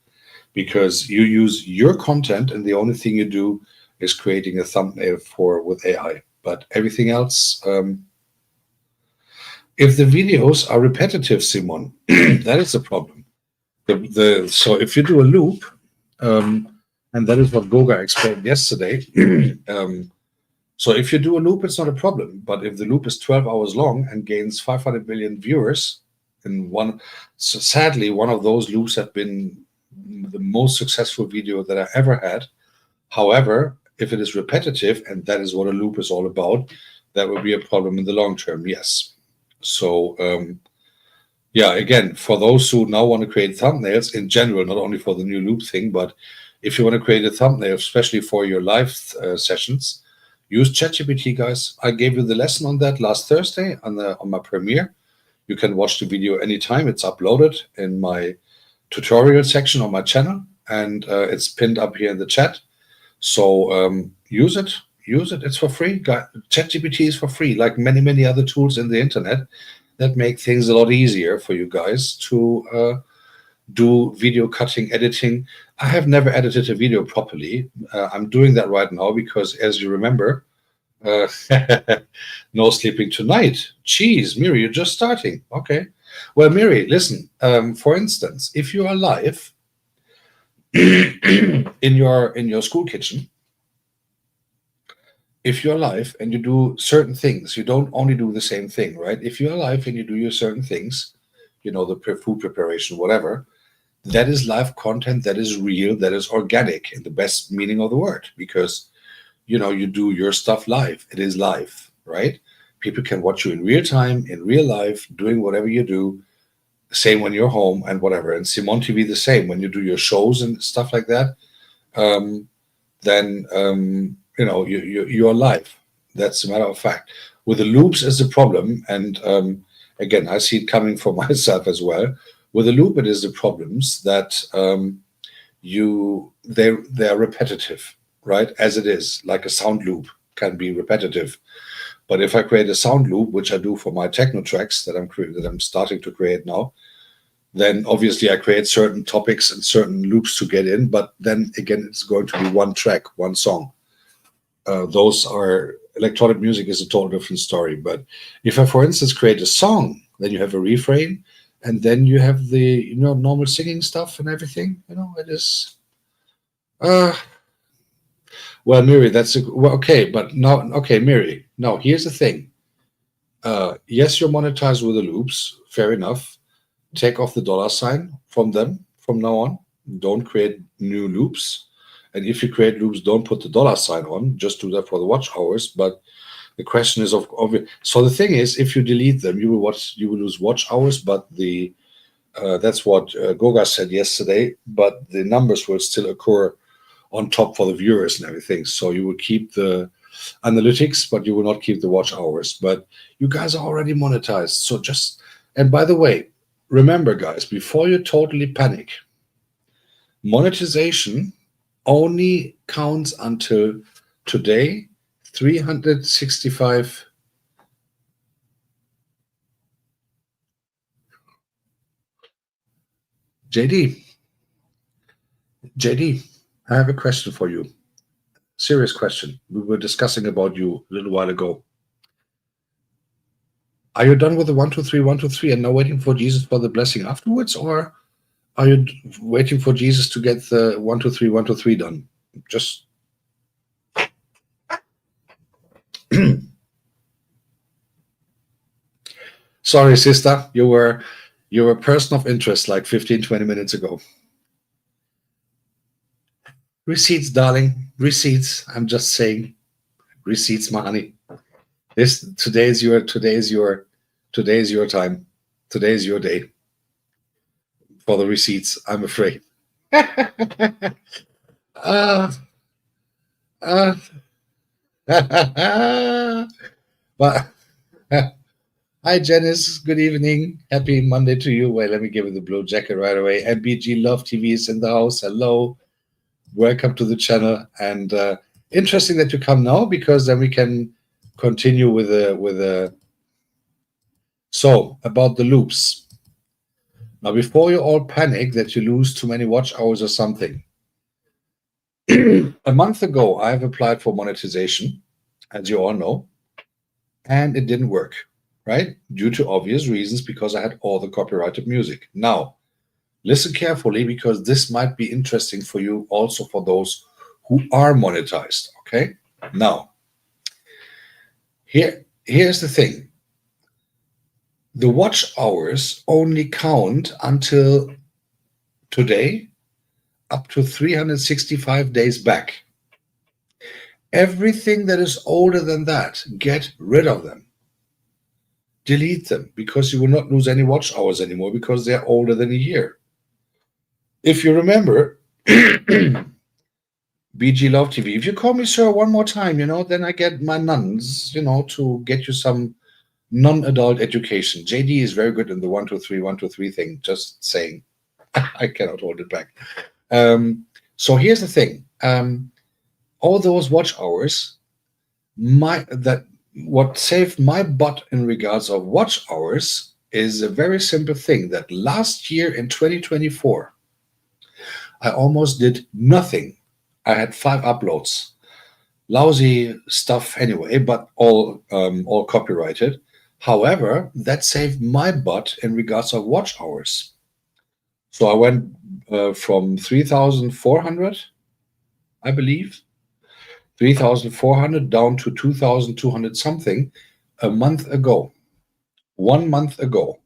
because you use your content and the only thing you do is creating a thumbnail with AI. But everything else, if the videos are repetitive, Simon, that is the problem. So if you do a loop, and that is what Goga explained yesterday. So if you do a loop, it's not a problem. But if the loop is 12 hours long and gains 500 million viewers in one, so sadly, one of those loops have been the most successful video that I ever had. However, if it is repetitive, and that is what a loop is all about, that will be a problem in the long term, yes. So, yeah, again, for those who now want to create thumbnails in general, not only for the new loop thing, but if you want to create a thumbnail, especially for your live sessions, use ChatGPT, guys. I gave you the lesson on that last Thursday on my premiere. You can watch the video anytime. It's uploaded in my tutorial section on my channel, and it's pinned up here in the chat. So use it. It's for free. ChatGPT is for free, like many other tools in the internet that make things a lot easier for you guys to do video cutting, editing. I have never edited a video properly. I'm doing that right now because, as you remember, no sleeping tonight. Jeez, Miri, you're just starting. Okay. Well, Miri, listen. For instance, if you are live in your school kitchen, if you're live and you do certain things, you don't only do the same thing, right? If you're live and you do your certain things, the food preparation, whatever, that is live content, that is real, that is organic in the best meaning of the word, because, you do your stuff live. It is live, right? People can watch you in real time, in real life, doing whatever you do, same when you're home and whatever. And Simon TV, the same. When you do your shows and stuff like that, then you're live. That's a matter of fact. With the loops is the problem, and again, I see it coming for myself as well. With the loop, it is the problems that they're repetitive, right? As it is, like a sound loop can be repetitive. But if I create a sound loop, which I do for my techno tracks that I'm starting to create now, then obviously I create certain topics and certain loops to get in. But then again, it's going to be one track, one song. Those are electronic music is a total different story. But if I, for instance, create a song, then you have a refrain, and then you have the normal singing stuff and everything. It is. Well, Miri, okay, but no, okay, Miri. Now here's the thing. Yes, you're monetized with the loops. Fair enough. Take off the $ from them from now on. Don't create new loops. And if you create loops, don't put the $ on. Just do that for the watch hours. But the question is so the thing is, if you delete them, you will lose watch hours. But that's what Goga said yesterday. But the numbers will still occur on top for the viewers and everything. So you will keep the analytics, but you will not keep the watch hours. But you guys are already monetized. So and by the way, remember, guys, before you totally panic, monetization only counts until today, 365. JD, I have a question for you. Serious question. We were discussing about you a little while ago. Are you done with the 1, 2, 3, 1, 2, 3, and now waiting for Jesus for the blessing afterwards, or are you waiting for Jesus to get the 1, 2, 3, 1, 2, 3 done? Just sorry, sister, you're a person of interest like 15, 20 minutes ago. Receipts, darling, receipts. I'm just saying, receipts, my honey. Today's your time. Today's your day for the receipts, I'm afraid. uh, uh, but hi, Janice. Good evening. Happy Monday to you. Wait, let me give you the blue jacket right away. MBG Love TV is in the house. Hello. Welcome to the channel. And interesting that you come now, because then we can continue with the. So, about the loops. Now, before you all panic that you lose too many watch hours or something, a month ago, I've applied for monetization, as you all know, and it didn't work, right? Due to obvious reasons, because I had all the copyrighted music. Now, listen carefully, because this might be interesting for you, also for those who are monetized, okay? Now, here's the thing. The watch hours only count until today, up to 365 days back. Everything that is older than that, get rid of them. Delete them, because you will not lose any watch hours anymore, because they're older than a year. If you remember, BG Love TV, if you call me sir one more time, then I get my nuns, to get you some non-adult education. JD is very good in the 1 2 3 thing, just saying. I cannot hold it back. So here's the thing. All those watch hours, what saved my butt in regards of watch hours is a very simple thing, that last year in 2024, I almost did nothing. I had 5 uploads. Lousy stuff anyway, but all copyrighted. However, that saved my butt in regards of watch hours. So I went from 3,400, I believe, 3,400 down to 2,200 something a month ago. 1 month ago.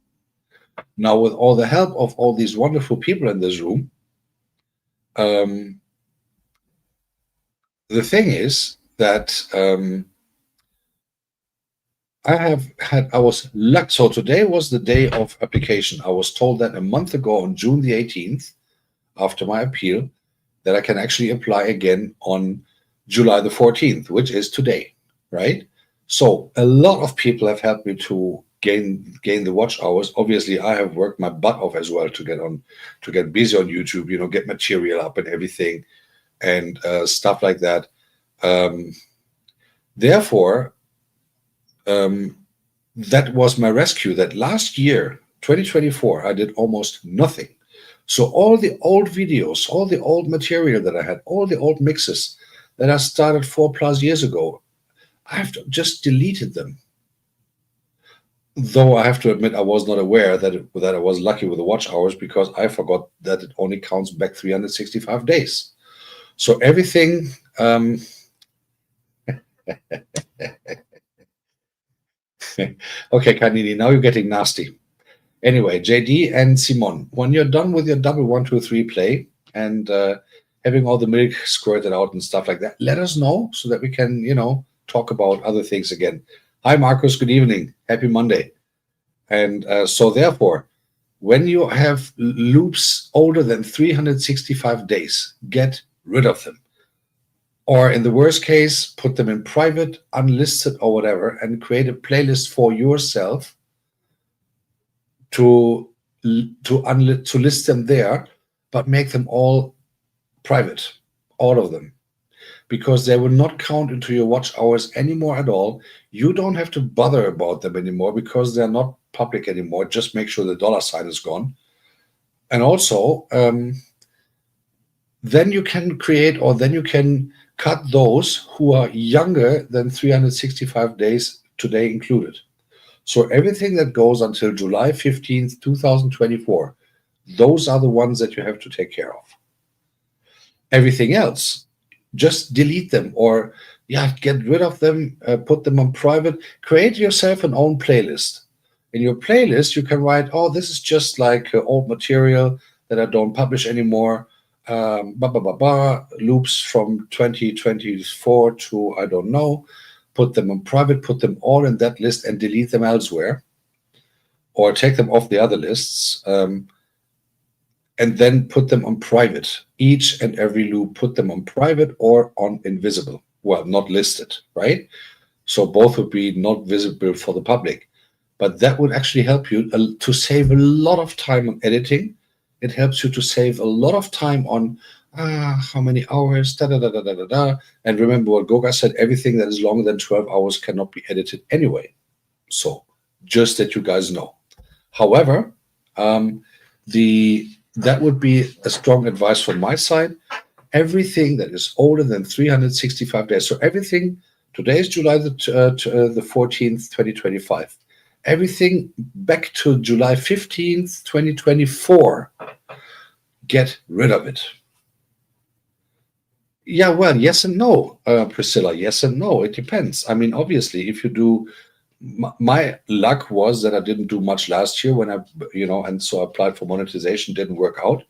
Now, with all the help of all these wonderful people in this room, the thing is that I was lucky. So today was the day of application. I was told that a month ago on June the 18th, after my appeal, that I can actually apply again on July the 14th, which is today, right? So a lot of people have helped me to gain the watch hours. Obviously, I have worked my butt off as well to get busy on YouTube, get material up and everything, and stuff like that. Therefore, that was my rescue. That last year, 2024, I did almost nothing. So all the old videos, all the old material that I had, all the old mixes that I started 4+ years ago, I've just deleted them. Though I have to admit, I was not aware that I was lucky with the watch hours, because I forgot that it only counts back 365 days. So everything. Okay, Kanini, now you're getting nasty. Anyway, JD and Simon, when you're done with your double 1 2 3 play and having all the milk squirted out and stuff like that, let us know so that we can, talk about other things again. Hi, Marcus. Good evening. Happy Monday. And so therefore, when you have loops older than 365 days, get rid of them. Or in the worst case, put them in private, unlisted or whatever, and create a playlist for yourself to list them there, but make them all private, all of them, because they will not count into your watch hours anymore at all. You don't have to bother about them anymore, because they're not public anymore. Just make sure the $ is gone. And also, then you can cut those who are younger than 365 days today included. So everything that goes until July 15th, 2024, those are the ones that you have to take care of. Everything else, just delete them, or get rid of them, put them on private, create yourself an own playlist. In your playlist, you can write, this is just like old material that I don't publish anymore, loops from 2024 to, I don't know, put them on private, put them all in that list and delete them elsewhere, or take them off the other lists, and then put them on private. Each and every loop, put them on private or on invisible. Well, not listed, right? So both would be not visible for the public. But that would actually help you to save a lot of time on editing. It helps you to save a lot of time on how many hours, da da da da da da da. And remember what Goga said, everything that is longer than 12 hours cannot be edited anyway. So just that you guys know. However, that would be a strong advice from my side. Everything that is older than 365 days, so everything, today is July the 14th, 2025. Everything back to July 15th, 2024, get rid of it. Yeah, well, yes and no, Priscilla. Yes and no. It depends. I mean, obviously, if you do, my luck was that I didn't do much last year when and so I applied for monetization, didn't work out.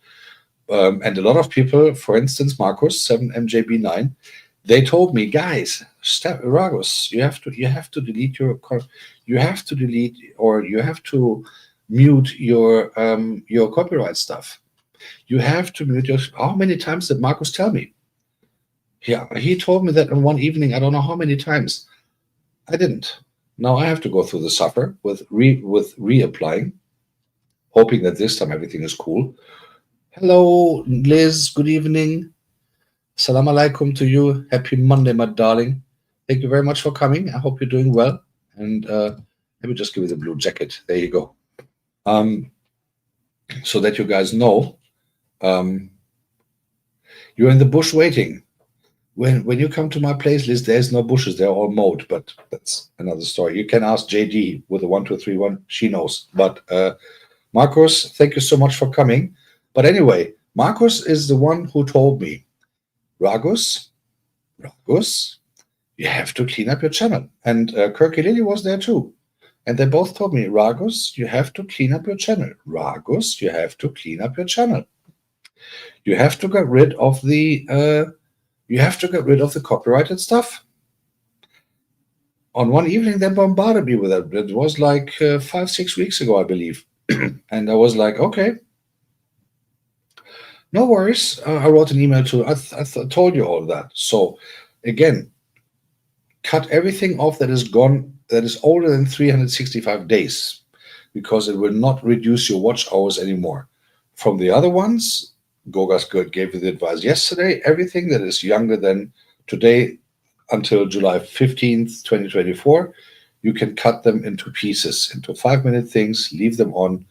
And a lot of people, for instance, Marcus 7MJB9, they told me, guys, Ragos, you have to delete or you have to mute your copyright stuff. You have to mute your. How many times did Marcus tell me? Yeah, he told me that in one evening. I don't know how many times. I didn't. Now I have to go through the suffer with reapplying, hoping that this time everything is cool. Hello, Liz. Good evening. Salam alaikum to you. Happy Monday, my darling. Thank you very much for coming. I hope you're doing well. And let me just give you the blue jacket. There you go. So that you guys know, you're in the bush waiting. When you come to my place, Liz, there's no bushes. They're all mowed, but that's another story. You can ask JD with the 1231. She knows. But Marcus, thank you so much for coming. But anyway, Marcus is the one who told me, Ragus, you have to clean up your channel. And Kirky Lily was there too. And they both told me, Ragus, you have to clean up your channel. Ragus, you have to clean up your channel. You have to get rid of the copyrighted stuff. On one evening, they bombarded me with it. It was like 5-6 weeks ago, I believe. And I was like, okay. No worries. I wrote an email to. I told you all that. So, again, cut everything off that is gone, that is older than 365 days, because it will not reduce your watch hours anymore. From the other ones, Goga's Good gave you the advice yesterday. Everything that is younger than today until July 15th, 2024, you can cut them into pieces, into 5-minute things, leave them on,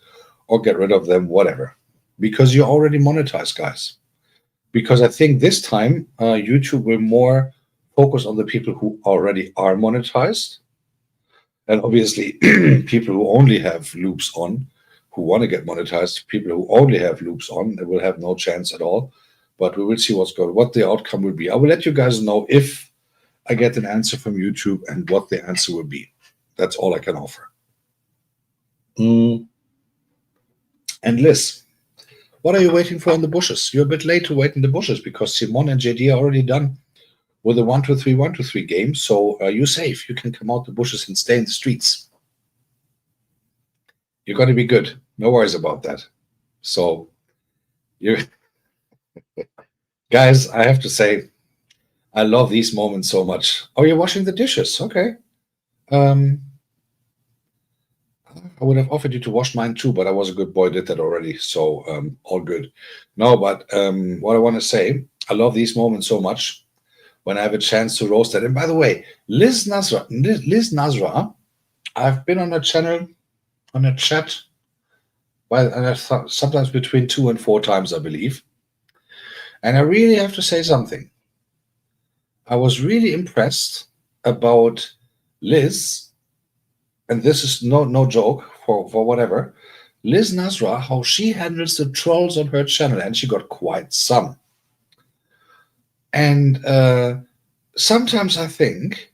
or get rid of them, whatever. Because you're already monetized, guys. Because I think this time YouTube will more focus on the people who already are monetized. And obviously, people who only have loops on, who want to get monetized, people who only have loops on, they will have no chance at all. But we will see what the outcome will be. I will let you guys know if I get an answer from YouTube and what the answer will be. That's all I can offer. And Liz, what are you waiting for in the bushes? You're a bit late to wait in the bushes because Simon and JD are already done with the 1-2-3-1-2-3 game. So you're safe. You can come out the bushes and stay in the streets. You're going to be good. No worries about that. So, guys, I have to say, I love these moments so much. Oh, you're washing the dishes. Okay. I would have offered you to wash mine too, but I was a good boy, did that already. So all good. No, but what I want to say, I love these moments so much when I have a chance to roast that. And by the way, Liz Nazra, I've been on a channel, on a chat, sometimes between 2 and 4 times, I believe. And I really have to say something. I was really impressed about Liz, and this is no joke for whatever, Liz Nazra, how she handles the trolls on her channel, and she got quite some. And sometimes I think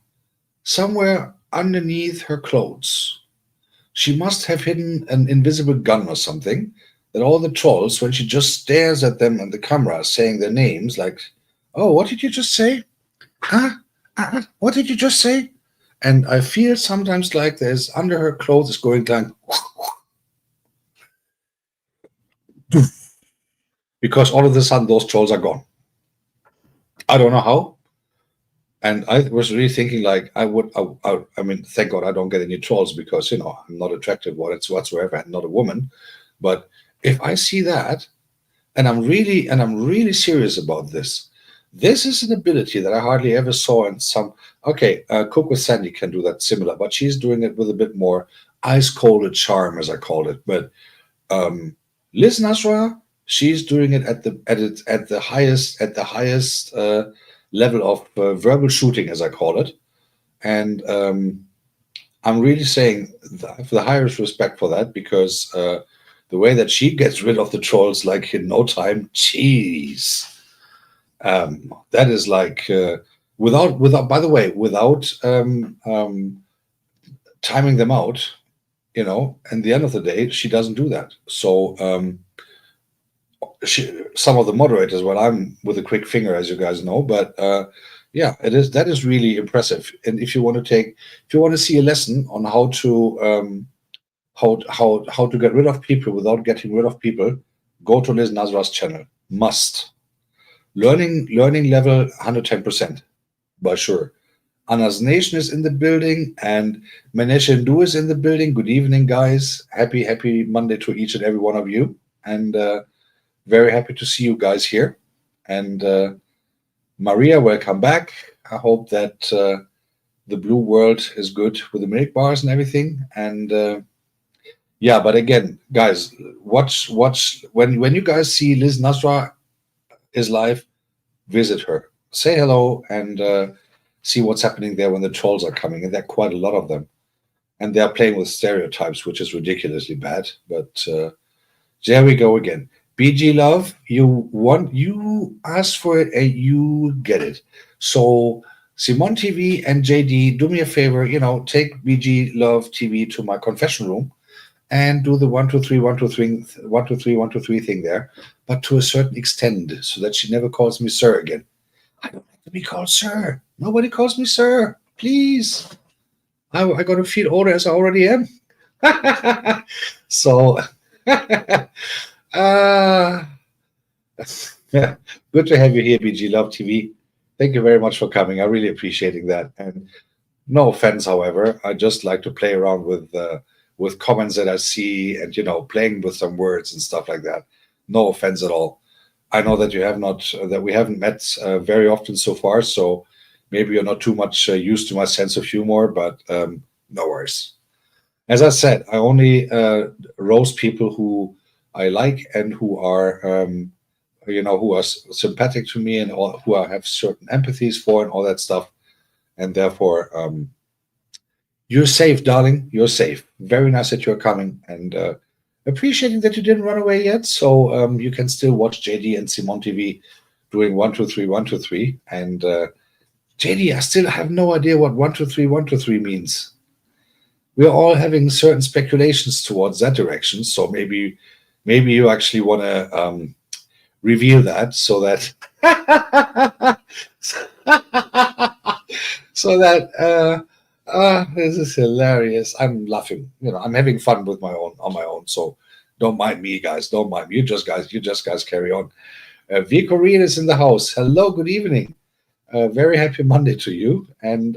somewhere underneath her clothes, she must have hidden an invisible gun or something, that all the trolls, when she just stares at them on the camera saying their names, like, oh, what did you just say? Huh? What did you just say? and I feel sometimes like there's under her clothes is going like because all of a sudden those trolls are gone. I don't know how. And I was really thinking like I mean, thank God I don't get any trolls because I'm not attractive whatsoever and not a woman. But if I see that, and I'm really serious about this, this is an ability that I hardly ever saw in some. Okay, Cook with Sandy can do that similar, but she's doing it with a bit more ice cold charm, as I call it. But um, Liz Nasra, she's doing it at the highest level of verbal shooting, as I call it, and I'm really saying for the highest respect for that because the way that she gets rid of the trolls like in no time, jeez, that is like without by the way without timing them out, and the end of the day she doesn't do that. So some of the moderators, well, I'm with a quick finger, as you guys know, but yeah, that is really impressive. And if you want to see a lesson on how to get rid of people without getting rid of people, go to Liz Nasra's channel. Must learning level 110% by sure. Anas Nation is in the building and Manesh Ndu is in the building. Good evening, guys. Happy Monday to each and every one of you. And very happy to see you guys here. And Maria, welcome back. I hope that the blue world is good with the milk bars and everything. And yeah, but again, guys, watch when you guys see Liz Nasra is live, visit her, say hello, and see what's happening there when the trolls are coming. And there are quite a lot of them. And they're playing with stereotypes, which is ridiculously bad. But there we go again. BG Love, you asked for it and you get it. So Simon TV and JD, do me a favor, take BG Love TV to my confession room and do the 1 2 3 1 2 3 1 2 3 1 2 3 thing there, but to a certain extent, so that she never calls me sir again. I don't like to be called sir. Nobody calls me sir. Please. I got to feel older as I already am. So Uh, yeah, good to have you here, BG Love TV. Thank you very much for coming. I really appreciating that. And no offense, however, I just like to play around with comments that I see and playing with some words and stuff like that. No offense at all. I know that you have not that we haven't met very often so far, so maybe you're not too much used to my sense of humor, but no worries. As I said, I only roast people who I like and who are sympathetic to me and who I have certain empathies for and all that stuff. And therefore, you're safe, darling. You're safe. Very nice that you're coming and appreciating that you didn't run away yet. So you can still watch JD and Simon TV doing 1 2 3 1 2 3. And JD, I still have no idea what 1 2 3 1 2 3 means. We're all having certain speculations towards that direction. So maybe you actually want to reveal that so that so that this is hilarious. I'm laughing. I'm having fun with on my own. So don't mind me, guys. Don't mind me. You just guys carry on. V Korean is in the house. Hello, good evening. Very happy Monday to you. And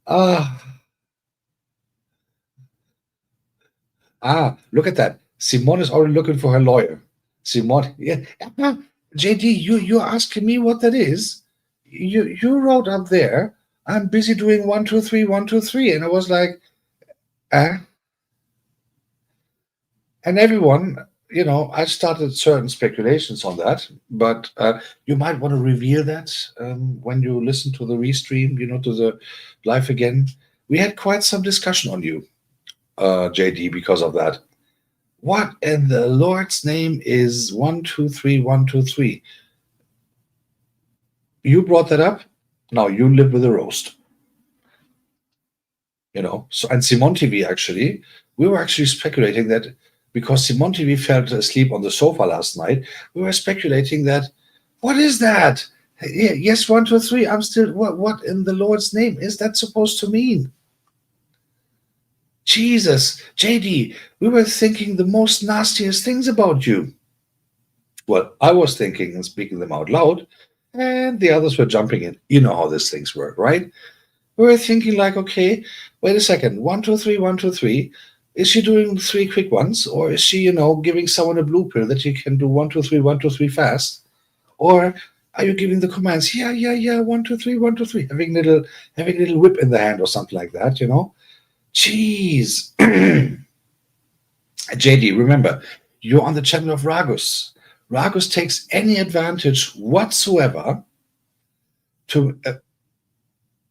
uh look at that. Simone is already looking for her lawyer. Simone, yeah. JD, you're asking me what that is? You wrote up there, I'm busy doing 1 2 3 1 2 3, and I was like, uh, and everyone, I started certain speculations on that, but you might want to reveal that when you listen to the restream, to the live again. We had quite some discussion on you, JD, because of that. What in the Lord's name is 1 2 3 1 2 3? You brought that up. Now you live with a roast. So, and Simon TV actually, we were actually speculating that because Simon TV fell asleep on the sofa last night, we were speculating that what is that? Yeah, yes, 1, 2, 3. I'm still. What in the Lord's name is that supposed to mean? Jesus, JD, we were thinking the most nastiest things about you. Well, I was thinking and speaking them out loud, and the others were jumping in. You know how these things work, right? We were thinking like, okay, wait a second, 1, 2, 3, 1, 2, 3. Is she doing three quick ones, or is she, giving someone a blue pill that you can do 1, 2, 3, 1, 2, 3 fast? Or are you giving the commands? Yeah, yeah, yeah. 1, 2, 3, 1, 2, 3. Having a little whip in the hand or something like that. Jeez. JD, remember, you're on the channel of Ragus. Ragus takes any advantage whatsoever to.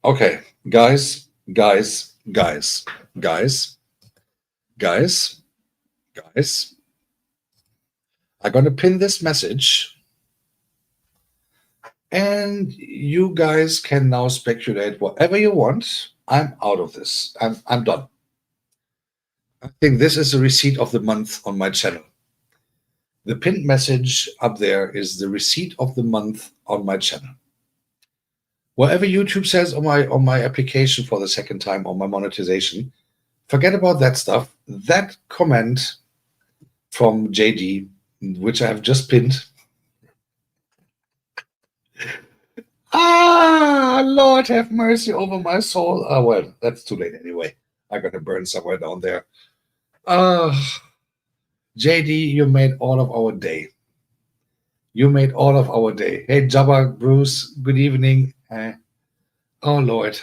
Okay, guys, guys, guys, guys, guys, guys. I'm going to pin this message, and you guys can now speculate whatever you want. I'm out of this. I'm done. I think this is the receipt of the month on my channel. The pinned message up there is the receipt of the month on my channel. Whatever YouTube says on my application for the second time on my monetization, forget about that stuff. That comment from JD, which I have just pinned. Lord have mercy over my soul. Well, that's too late anyway. I got to burn somewhere down there. JD, you made all of our day. You made all of our day. Hey, Jabba, Bruce, good evening. Oh, Lord.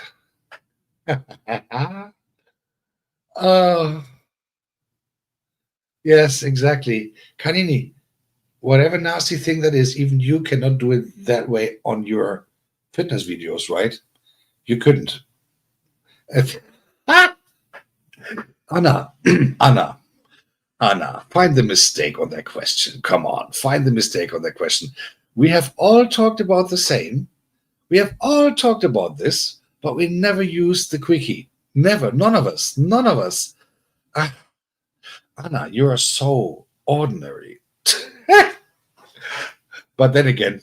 Oh, yes, exactly. Kanini, whatever nasty thing that is, even you cannot do it that way on your fitness videos, right? You couldn't. Anna, Anna, Anna, find the mistake on that question. Come on, find the mistake on that question. We have all talked about the same. We have all talked about this, but we never used the quickie. Never. None of us. None of us. Ah, Anna, you are so ordinary. But then again,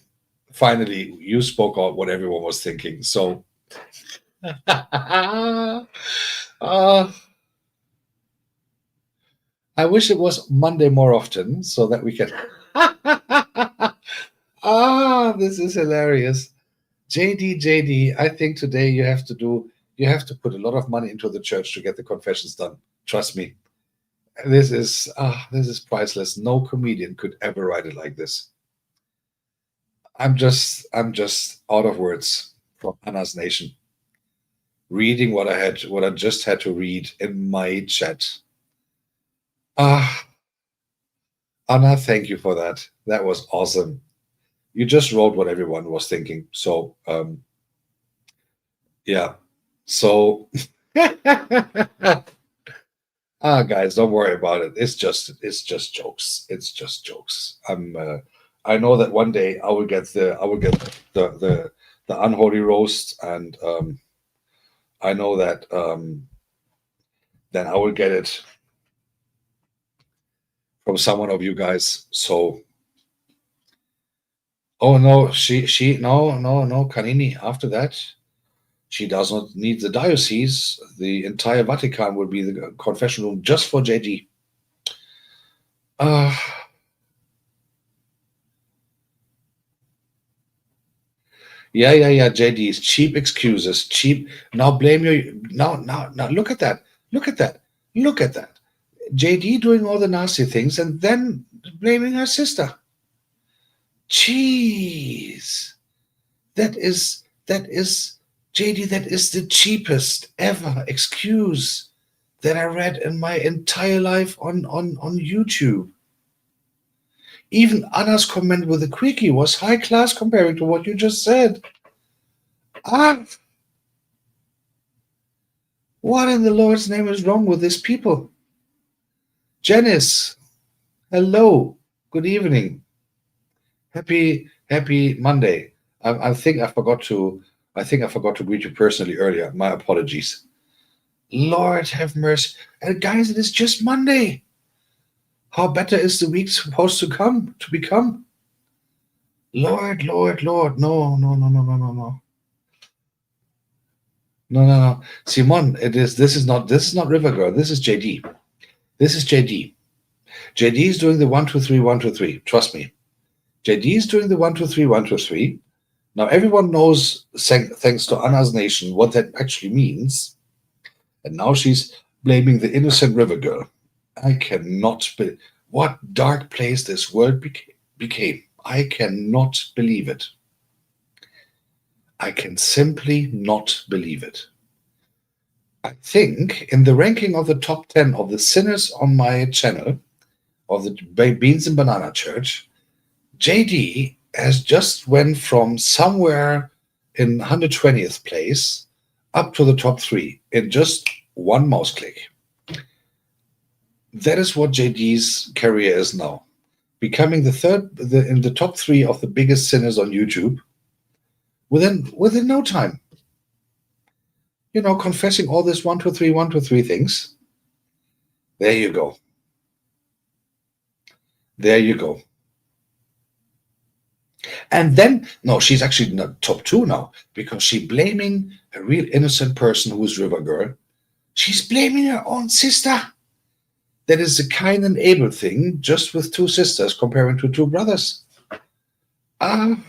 finally, you spoke out what everyone was thinking. So, uh, I wish it was Monday more often so that we can. This is hilarious. JD, I think today you have to put a lot of money into the church to get the confessions done. Trust me. This is priceless. No comedian could ever write it like this. I'm just out of words from Anna's Nation. Reading what I just had to read in my chat. Ah, Anna, thank you for that. That was awesome. You just wrote what everyone was thinking. So yeah. So guys, don't worry about it. It's just jokes. It's just jokes. I know that one day I will get the unholy roast, and I know that then I will get it from someone of you guys. So, oh no, she no Canini. After that, she does not need the diocese. The entire Vatican will be the confession room just for JD. Uh, yeah. JD's cheap excuses. Cheap. Now blame your. Now. Look at that. Look at that. Look at that. JD doing all the nasty things and then blaming her sister. Jeez. That is JD, that is the cheapest ever excuse that I read in my entire life on YouTube. Even Anna's comment with the quickie was high class comparing to what you just said. Ah, what in the Lord's name is wrong with these people? Janice, hello, good evening, happy Monday. I think I forgot to. I think I forgot to greet you personally earlier. My apologies. Lord have mercy. And guys, it is just Monday. How better is the week supposed to become? Lord, Lord, Lord. No, no, no, no, no, no, no. No, no, no. Simon, this is not River Girl. This is JD. This is JD. JD is doing the 1 2 3 1 2 3. Trust me. JD is doing the 1 2 3 1 2 3. Now everyone knows, thanks to Anna's Nation, what that actually means. And now she's blaming the innocent River Girl. I cannot be what dark place this world became. I cannot believe it. I can simply not believe it. I think in the ranking of the top 10 of the sinners on my channel, of the Beans and Banana Church, JD has just went from somewhere in 120th place up to the top 3 in just one mouse click. That is what JD's career is now. Becoming in the top 3 of the biggest sinners on YouTube within no time. Confessing all this 1 2 3 1 2 3 things. There you go. There you go. And then, no, she's actually not top 2 now because she's blaming a real innocent person who is River Girl. She's blaming her own sister. That is a Cain and Abel thing, just with 2 sisters comparing to 2 brothers. And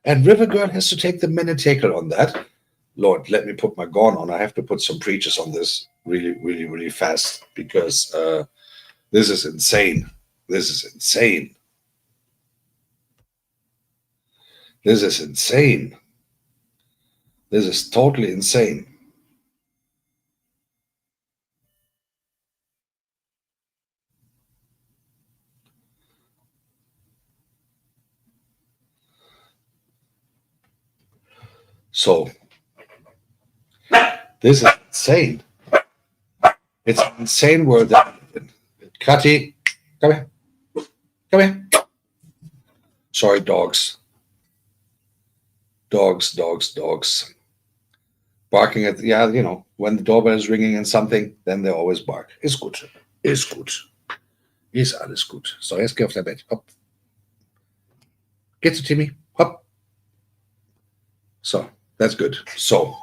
River Girl has to take the tackle on that. Lord, let me put my gone on. I have to put some preachers on this really, really, really fast because this is insane. This is insane. This is insane. This is totally insane. So, this is insane. It's an insane world that Cutty, come here. Come here. Sorry, dogs. Dogs. Barking at, when the doorbell is ringing and something, then they always bark. Ist gut. Ist gut. Ist alles gut. So, jetzt geh auf dein Bett. Hopp. Geh zu Timmy. Hopp. So, that's good. So,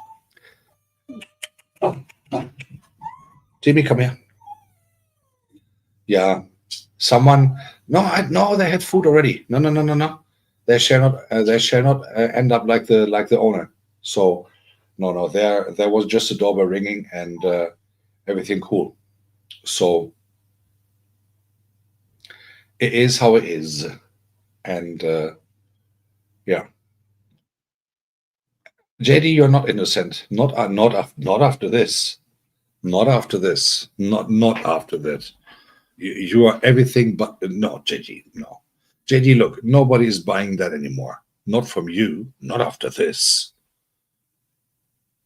Timmy, come here. Yeah. Someone. No, they had food already. No. They shall not end up like the owner. So, no. There was just a doorbell ringing and everything cool. So, it is how it is, and yeah. JD, you're not innocent. Not after this. Not after this. Not after that. You are everything but no, JD. No, JD. Look, nobody is buying that anymore. Not from you. Not after this.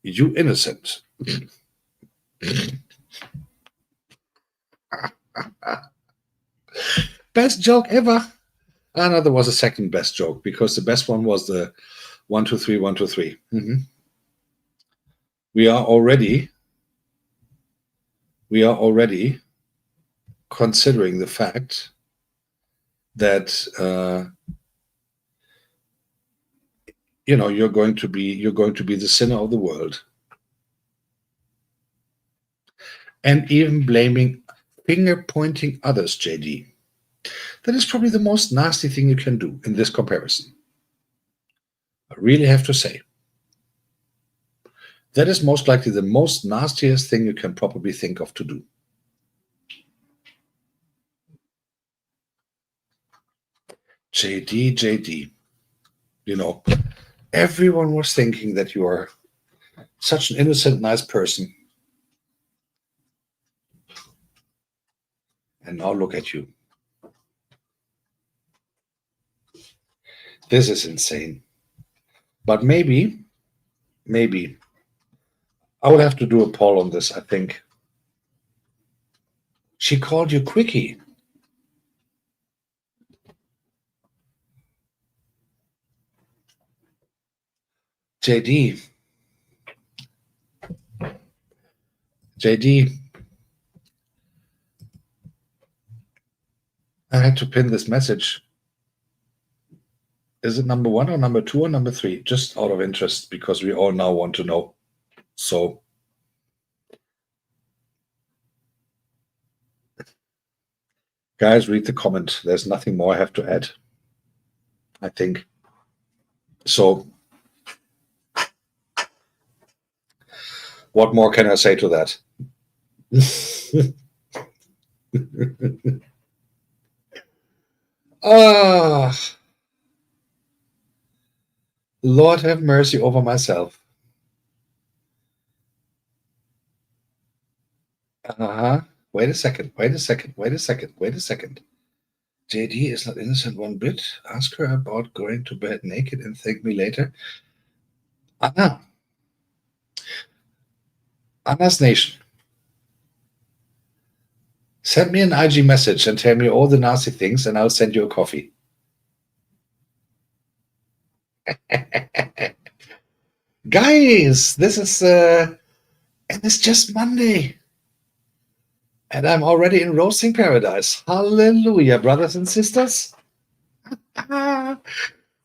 You innocent. Best joke ever. No, there was a second best joke because the best one was the 1 2 3 1 2 3. We are already considering the fact that you're going to be the sinner of the world, and even blaming, finger pointing others. JD, that is probably the most nasty thing you can do in this comparison. I really have to say. That is most likely the most nastiest thing you can probably think of to do. JD. Everyone was thinking that you are such an innocent, nice person. And now look at you. This is insane. But maybe, I will have to do a poll on this, I think. She called you quickie. JD, I had to pin this message. Is it number one or number two or number three? Just out of interest, because we all now want to know. So, guys, read the comment. There's nothing more I have to add, I think. So, what more can I say to that? Ah, Lord have mercy over myself. Uh-huh. Wait a second. Wait a second. Wait a second. Wait a second. JD is not innocent one bit. Ask her about going to bed naked and thank me later. Anna. Anna's Nation. Send me an IG message and tell me all the nasty things, and I'll send you a coffee. Guys, this is and it's just Monday. And I'm already in roasting paradise. Hallelujah, brothers and sisters.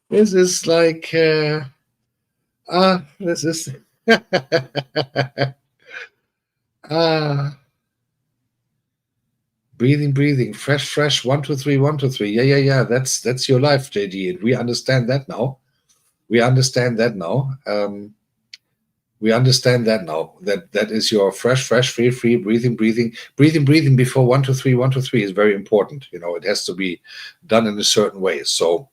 This is like this is breathing, fresh, 1, 2, 3, 1, 2, 3. Yeah. That's your life, JD. And we understand that now. We understand that now. We understand that now. That is your fresh, free, breathing before 1, 2, 3, 1, 2, 3 is very important. You know, it has to be done in a certain way. So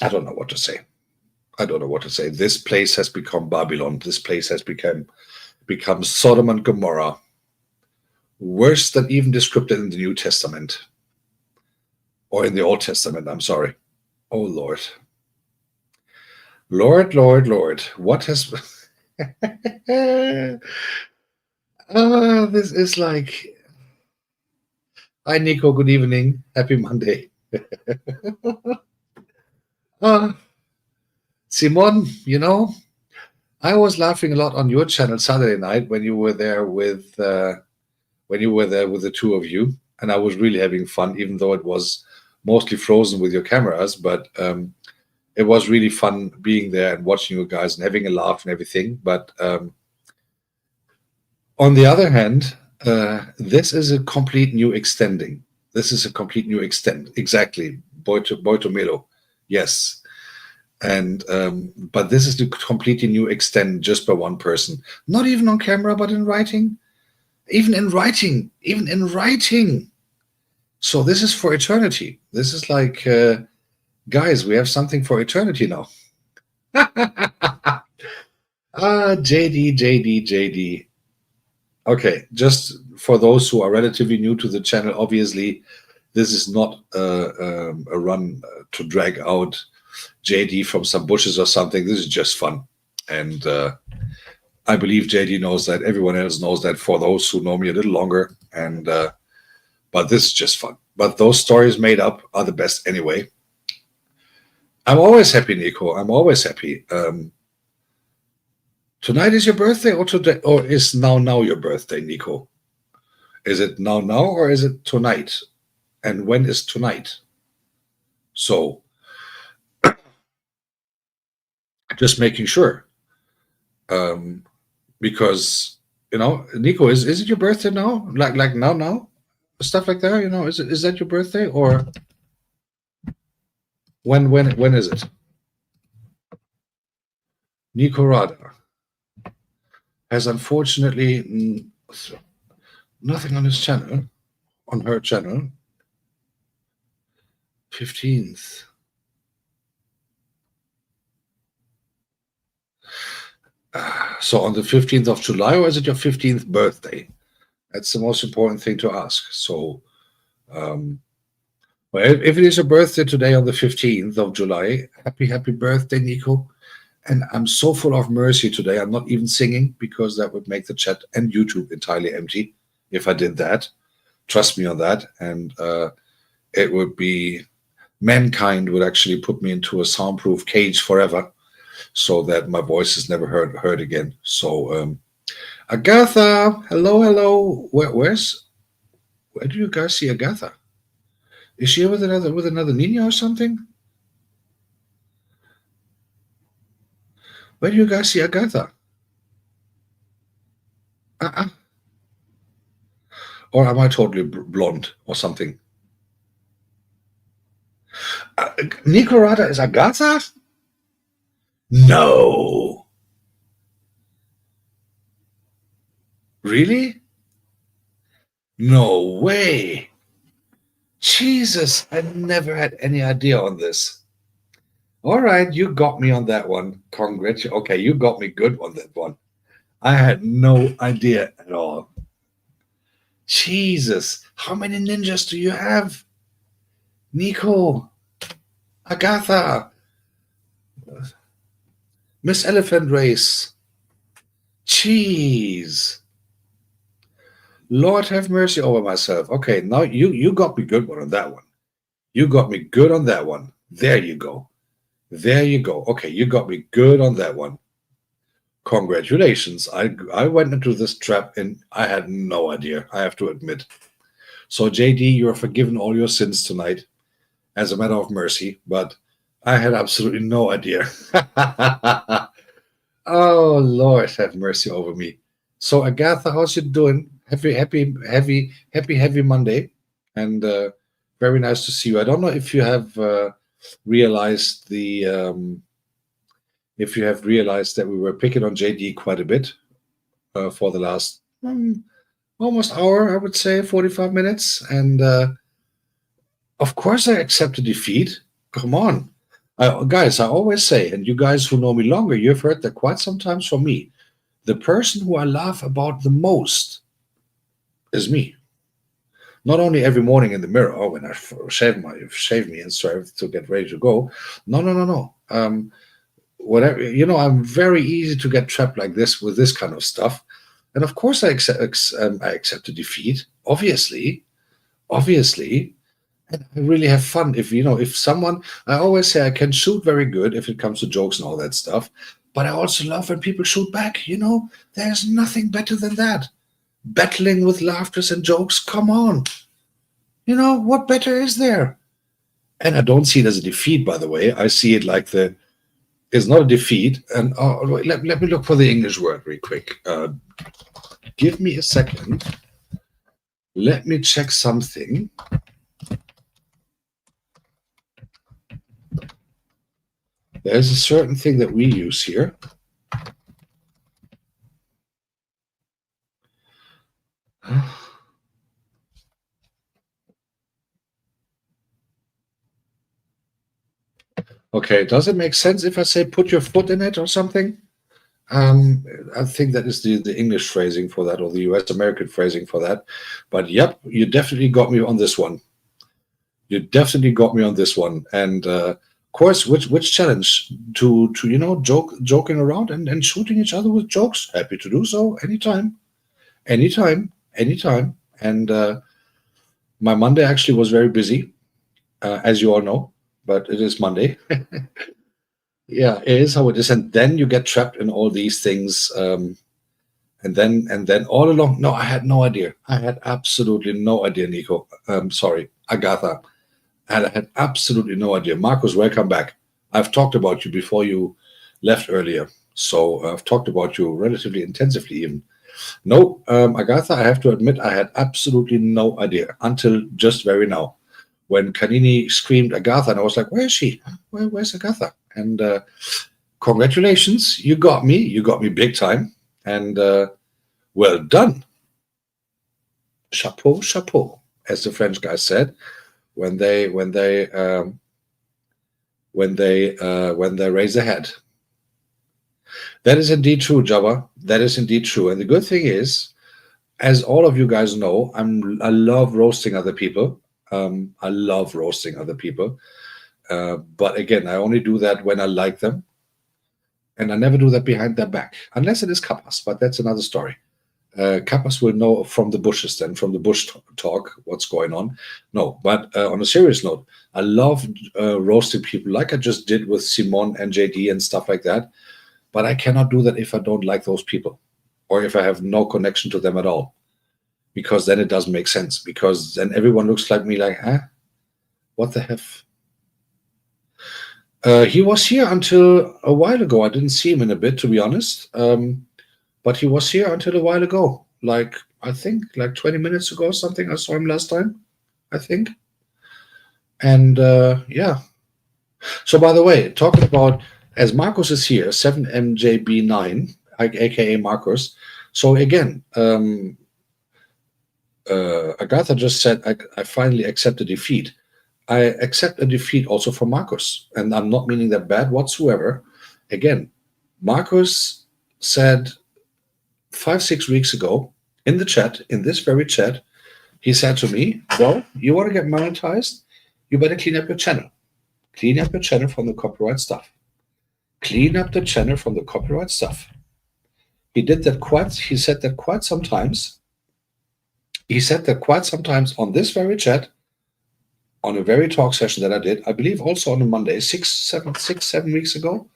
I don't know what to say. I don't know what to say. This place has become Babylon. This place has become Sodom and Gomorrah. Worse than even described in the New Testament. Or in the Old Testament, I'm sorry. Oh, Lord. Lord. What has... this is like... Hi, Nico. Good evening. Happy Monday. Simon, you know, I was laughing a lot on your channel Saturday night when you were there with the two of you, and I was really having fun, even though it was mostly frozen with your cameras. But it was really fun being there and watching you guys and having a laugh and everything. But on the other hand, this is a complete new extending. This is a complete new extend. Exactly, Boitomelo. Yes. And but this is the completely new extend just by one person. Not even on camera, but in writing. Even in writing. So this is for eternity. This is like, guys, we have something for eternity now. JD. Okay, just for those who are relatively new to the channel, obviously, this is not a run to drag out JD from some bushes or something. This is just fun. And I believe JD knows that. Everyone else knows that, for those who know me a little longer. And but this is just fun. But those stories made up are the best anyway. I'm always happy, Nico. I'm always happy. Tonight is your birthday, or today, or is now your birthday, Nico? Is it now, or is it tonight? And when is tonight? So just making sure. Because, you know, Nico, is it your birthday now? Like now? Stuff like that, you know, is that your birthday, or when is it? Nico Rada has unfortunately nothing on his channel, on her channel. 15th. So on the 15th of July, or is it your 15th birthday? That's the most important thing to ask. So, well, if it is your birthday today on the 15th of July, happy birthday, Nico. And I'm so full of mercy today. I'm not even singing, because that would make the chat and YouTube entirely empty if I did that. Trust me on that. And it would be, mankind would actually put me into a soundproof cage forever, so that my voice is never heard again. So, Agatha, hello. Where do you guys see Agatha? Is she with another Nina or something? Where do you guys see Agatha? Uh-uh. Or am I totally blonde or something? Nico Rada is Agatha? No. Really? No way. Jesus, I never had any idea on this. All right, you got me on that one. Congrats. Okay, you got me good on that one. I had no idea at all. Jesus, how many ninjas do you have? Nico, Agatha, Miss Elephant Race. Jeez. Lord have mercy over myself. Okay, now you got me good one on that one. You got me good on that one. There you go. There you go. Okay, you got me good on that one. Congratulations. I went into this trap and I had no idea, I have to admit. So JD, you're forgiven all your sins tonight as a matter of mercy, but I had absolutely no idea. Oh Lord, have mercy over me. So Agatha, how's you doing? Happy Monday, and very nice to see you. I don't know if you have realized the if you have realized that we were picking on JD quite a bit for the last almost hour, I would say 45 minutes, and of course I accept the defeat. Come on. Guys, I always say, and you guys who know me longer, you've heard that quite sometimes from me. The person who I laugh about the most is me. Not only every morning in the mirror, oh, when I shave me and serve to get ready to go. No, no, no, no. Whatever, I'm very easy to get trapped like this with this kind of stuff. And of course, I accept the defeat. Obviously, and I really have fun. If someone, I always say I can shoot very good if it comes to jokes and all that stuff. But I also love when people shoot back. There's nothing better than that. Battling with laughters and jokes. Come on. What better is there? And I don't see it as a defeat, by the way. I see it like it's not a defeat. And let me look for the English word real quick. Give me a second. Let me check something. There's a certain thing that we use here. Okay, does it make sense if I say put your foot in it or something? I think that is the English phrasing for that, or the US American phrasing for that. But yep, you definitely got me on this one. You definitely got me on this one. And of course, which challenge to joking around and shooting each other with jokes? Happy to do so anytime. And my Monday actually was very busy, as you all know, but it is Monday. Yeah, it is how it is. And then you get trapped in all these things. And then all along, no, I had no idea. I had absolutely no idea, Nico. Sorry, Agatha. And I had absolutely no idea. Marcus, welcome back. I've talked about you before you left earlier. So I've talked about you relatively intensively even. No, Agatha, I have to admit, I had absolutely no idea until just very now. When Kanini screamed Agatha, and I was like, where is she? Where's Agatha? And congratulations, you got me. You got me big time. And well done. Chapeau, chapeau, as the French guy said when they raise their head. That is indeed true, Jabba. That is indeed true. And the good thing is, as all of you guys know, I love roasting other people. I love roasting other people. But again, I only do that when I like them. And I never do that behind their back, unless it is Kappas, but that's another story. Kappas will know from the bushes then, from the bush talk, what's going on. No, but on a serious note, I love roasting people like I just did with Simon and JD and stuff like that. But I cannot do that if I don't like those people or if I have no connection to them at all. Because then it doesn't make sense. Because then everyone looks like me like, huh? What the heck? He was here until a while ago. I didn't see him in a bit, to be honest. But he was here until a while ago. Like, I think, like 20 minutes ago or something. I saw him last time, I think. And yeah. So, by the way, talking about, as Marcos is here, 7MJB9, aka Marcos. So, again, Agatha just said, I finally accept a defeat. I accept a defeat also for Marcos. And I'm not meaning that bad whatsoever. Again, Marcos said 5, 6 weeks ago in the chat, in this very chat, he said to me, well, you want to get monetized? You better clean up your channel. Clean up your channel from the copyright stuff. Clean up the channel from the copyright stuff. He said that quite sometimes. He said that quite sometimes on this very chat, on a very talk session that I did, I believe also on a Monday, 6, 7 weeks ago,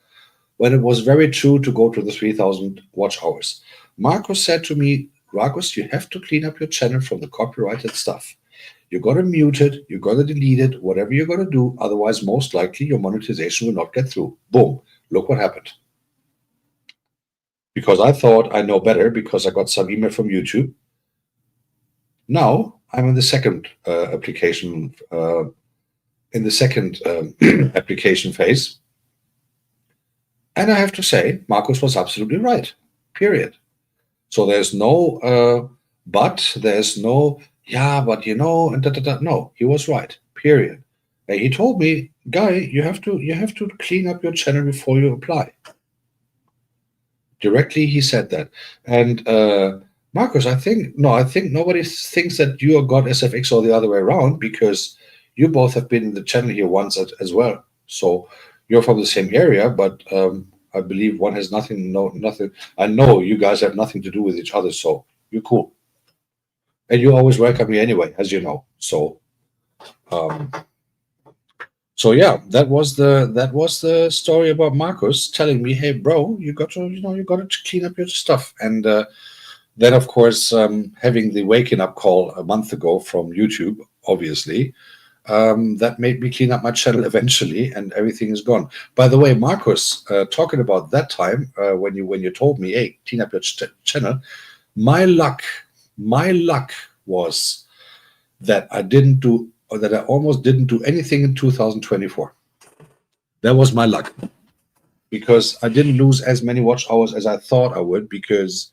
when it was very true to go to the 3,000 watch hours. Marcos said to me, Marcos, you have to clean up your channel from the copyrighted stuff. You got to mute it, you got to delete it, whatever you're going to do. Otherwise, most likely your monetization will not get through. Boom. Look what happened. Because I thought I know better because I got some email from YouTube. Now I'm in the second application, application phase. And I have to say, Marcos was absolutely right. Period. So there's no but, there's no, yeah, but you know, and No, he was right. Period. And he told me, Guy, you have to clean up your channel before you apply. Directly, he said that. And Marcos, I think nobody thinks that you are God SFX or the other way around because you both have been in the channel here once as well. So you're from the same area, but I believe one has nothing. I know you guys have nothing to do with each other, so you're cool. And you always welcome me anyway, as you know. So, so yeah, that was the story about Marcos telling me, "Hey, bro, you got to clean up your stuff." And then, of course, having the waking up call a month ago from YouTube, obviously, that made me clean up my channel eventually, and everything is gone. By the way, Marcos, talking about that time when you told me, "Hey, clean up your channel," my luck was that I almost didn't do anything in 2024. That was my luck because I didn't lose as many watch hours as I thought I would because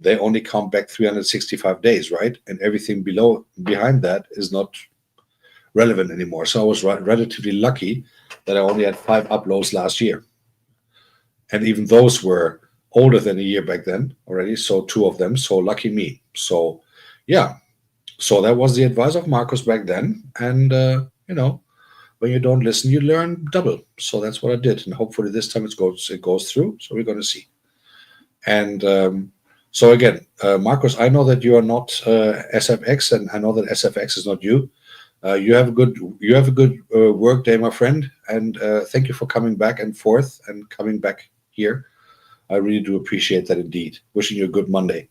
they only count back 365 days, right? And everything behind that is not relevant anymore. So I was relatively lucky that I only had 5 uploads last year. And even those were older than a year back then already. So 2 of them. So lucky me. So yeah. So that was the advice of Marcos back then. And, when you don't listen, you learn double. So that's what I did. And hopefully this time it goes through. So we're going to see. And so again, Marcos, I know that you are not SFX, and I know that SFX is not you. You have a good work day, my friend, and thank you for coming back and forth and coming back here. I really do appreciate that indeed. Wishing you a good Monday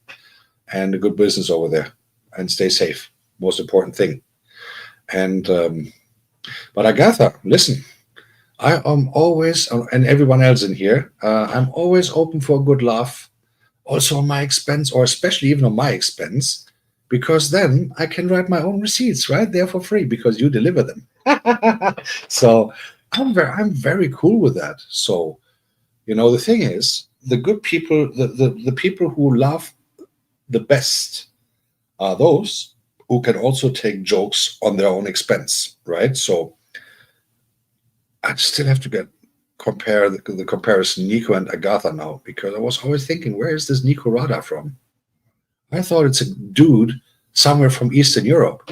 and a good business over there, and stay safe. Most important thing. And but Agatha, listen, I am always, and everyone else in here, I'm always open for a good laugh, also on my expense, or especially even on my expense. Because then I can write my own receipts right there for free because you deliver them. So I'm very cool with that. So, the thing is, the good people, the people who laugh the best are those who can also take jokes on their own expense, right? So I still have to compare the comparison Nico and Agatha now, because I was always thinking, where is this Nico Rada from? I thought it's a dude somewhere from Eastern Europe,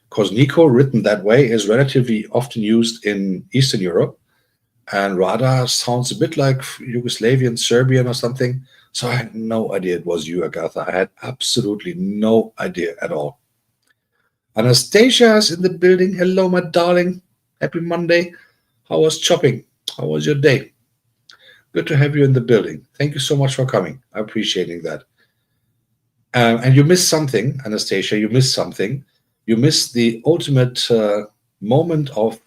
because Nico, written that way, is relatively often used in Eastern Europe, and Rada sounds a bit like Yugoslavian, Serbian, or something. So I had no idea it was you, Agatha. I had absolutely no idea at all. Anastasia is in the building. Hello, my darling. Happy Monday. How was shopping? How was your day? Good to have you in the building. Thank you so much for coming. I'm appreciating that. And you missed something, Anastasia. You missed something. You missed the ultimate moment of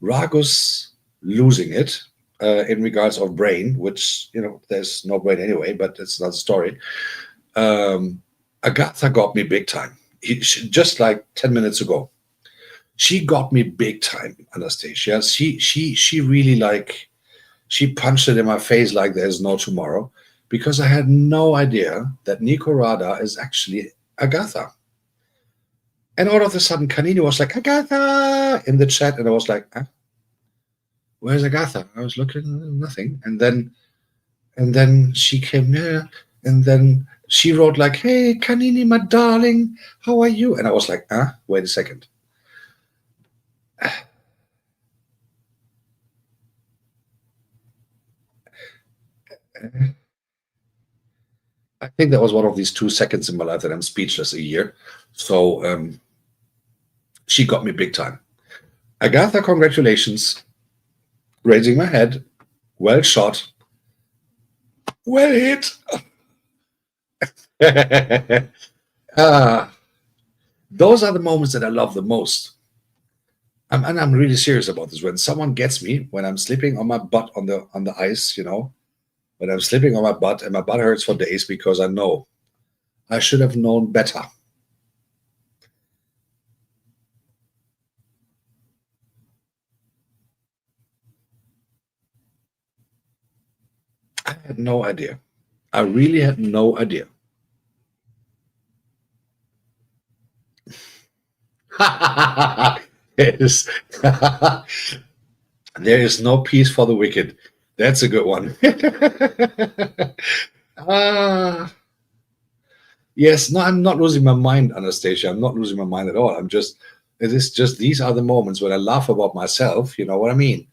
Ragus losing it in regards of brain, which, there's no brain anyway, but it's another story. Agatha got me big time. Just like 10 minutes ago, she got me big time, Anastasia. She really, like, she punched it in my face like there's no tomorrow, because I had no idea that Nico Rada is actually Agatha. And all of a sudden, Kanini was like, Agatha, in the chat. And I was like, where's Agatha? I was looking, nothing. And then she came near, and then she wrote like, hey, Kanini, my darling, how are you? And I was like, wait a second. I think that was one of these 2 seconds in my life that I'm speechless a year. So she got me big time. Agatha, congratulations. Raising my head. Well shot. Well hit. Those are the moments that I love the most. And I'm really serious about this. When someone gets me, when I'm sleeping on my butt on the ice, when I'm sleeping on my butt and my butt hurts for days because I know I should have known better. I had no idea. I really had no idea. Yes. There is no peace for the wicked. That's a good one. Ah, yes, no, I'm not losing my mind, Anastasia. I'm not losing my mind at all. It is just these are the moments when I laugh about myself, you know what I mean?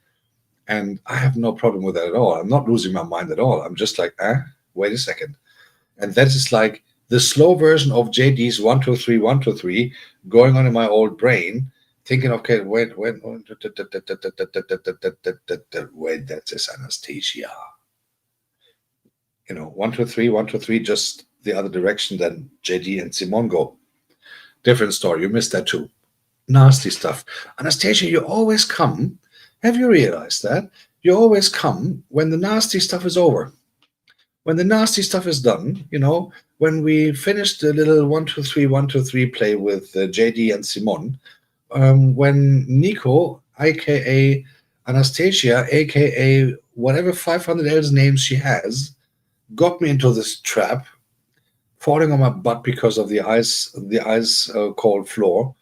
And I have no problem with that at all. I'm not losing my mind at all. I'm just like, wait a second. And that is like the slow version of JD's 1, 2, 3, 1, 2, 3 going on in my old brain, thinking, okay, wait, that's this Anastasia. 1, 2, 3, 1, 2, 3, just the other direction than JD and Simone go. Different story. You missed that too. Nasty stuff. Anastasia, you always come. Have you realized that? You always come when the nasty stuff is over. When the nasty stuff is done, when we finished the little 1, 2, 3, 1, 2, 3 play with JD and Simone, when Nico, aka Anastasia, aka whatever 500 else names she has, got me into this trap, falling on my butt because of the ice cold floor.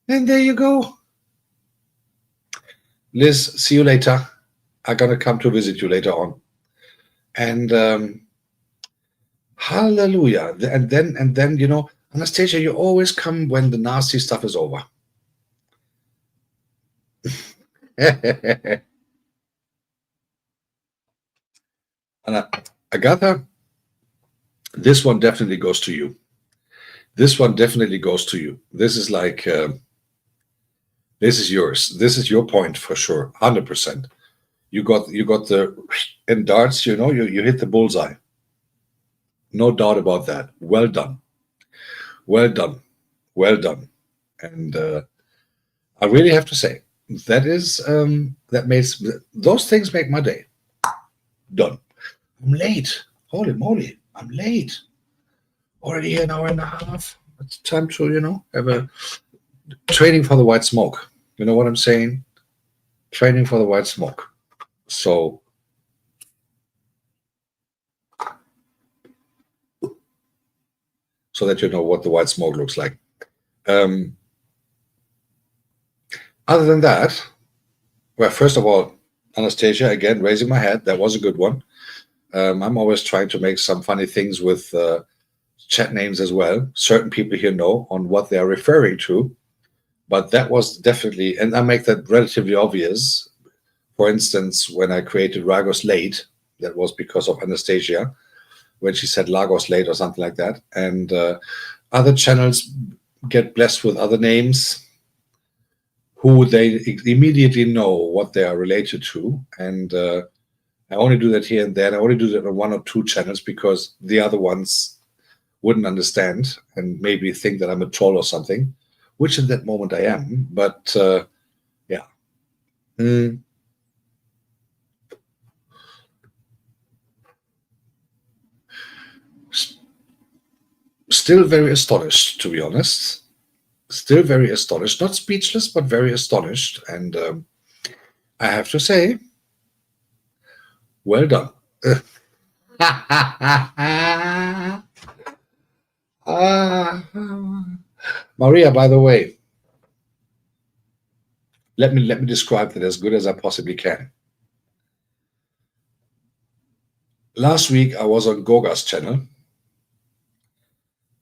And there you go. Liz, see you later. I'm gonna come to visit you later on. And hallelujah. And then, Anastasia, you always come when the nasty stuff is over. And Agatha, this one definitely goes to you. This one definitely goes to you. This is like, this is yours. This is your point for sure, 100%. You got the in darts. You hit the bullseye. No doubt about that. Well done. Well done. Well done. And I really have to say that makes those things make my day. Done. I'm late. Holy moly, I'm late. Already an hour and a half. It's time to have a training for the white smoke. You know what I'm saying? Training for the white smoke. So that you know what the white smoke looks like. Other than that, well, first of all, Anastasia, again, raising my head. That was a good one. I'm always trying to make some funny things with chat names as well. Certain people here know on what they are referring to, but that was definitely, and I make that relatively obvious. For instance, when I created Lagos Late, that was because of Anastasia, when she said Lagos Late or something like that. And other channels get blessed with other names who they immediately know what they are related to. And I only do that here and there. I only do that on 1 or 2 channels because the other ones wouldn't understand and maybe think that I'm a troll or something, which in that moment I am. But Mm, s- Still very astonished, to be honest. Still very astonished. Not speechless, but very astonished. And I have to say, well done. Ah, Maria, by the way, let me describe that as good as I possibly can. Last week I was on Goga's channel,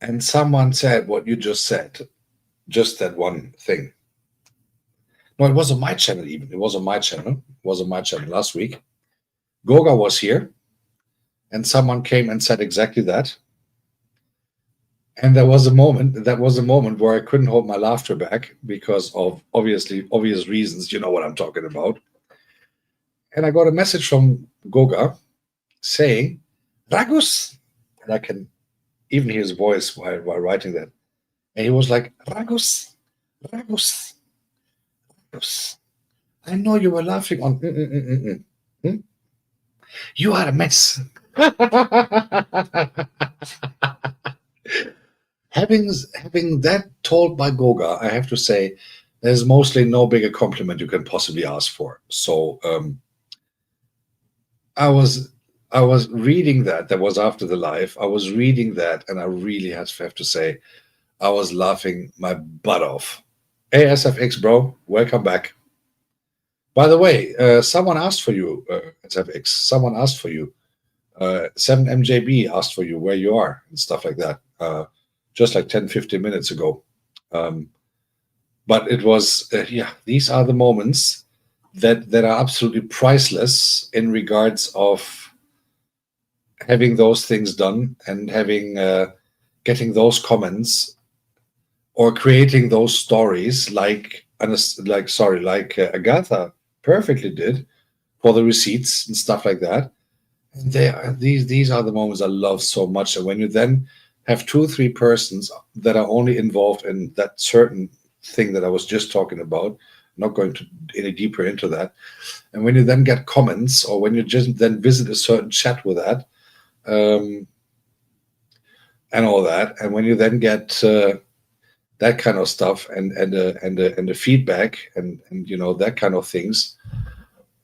and someone said what you just said, just that one thing. No, it was on my channel even. It was on my channel. It was on my channel last week. Goga was here, and someone came and said exactly that. And there was a moment. That was a moment where I couldn't hold my laughter back because of obviously obvious reasons. You know what I'm talking about. And I got a message from Goga saying, "Ragus," and I can even hear his voice while writing that. And he was like, "Ragus, Ragus, Ragus. I know you were laughing on. Hmm? You are a mess." having that told by Goga, I have to say, there's mostly no bigger compliment you can possibly ask for. So I was I was reading that. That was after the live. I was reading that, and I really have to say, I was laughing my butt off. Hey, SFX, bro, welcome back. By the way, someone asked for you, SFX. Someone asked for you. 7MJB asked for you where you are and stuff like that. Just like 10, 15 minutes ago. Um, but it was, yeah, these are the moments that are absolutely priceless in regards of having those things done and having getting those comments or creating those stories like Agatha perfectly did for the receipts and stuff like that. And these are the moments I love so much. And when you then have two, three persons that are only involved in that certain thing that I was just talking about, not going to any deeper into that. And when you then get comments, or when you just then visit a certain chat with that, um, and all that, and when you then get that kind of stuff and the feedback and that kind of things,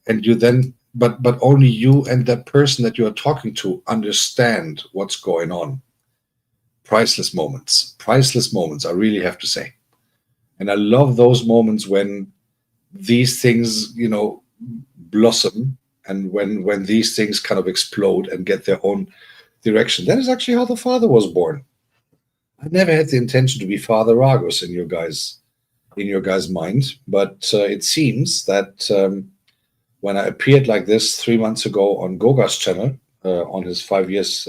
and you then but only you and that person that you are talking to understand what's going on. Priceless moments, I really have to say. And I love those moments when these things blossom, and when these things kind of explode and get their own direction. That is actually how the father was born. I never had the intention to be Father Ragos in your guys' mind, but it seems that when I appeared like this 3 months ago on Goga's channel on his 5 years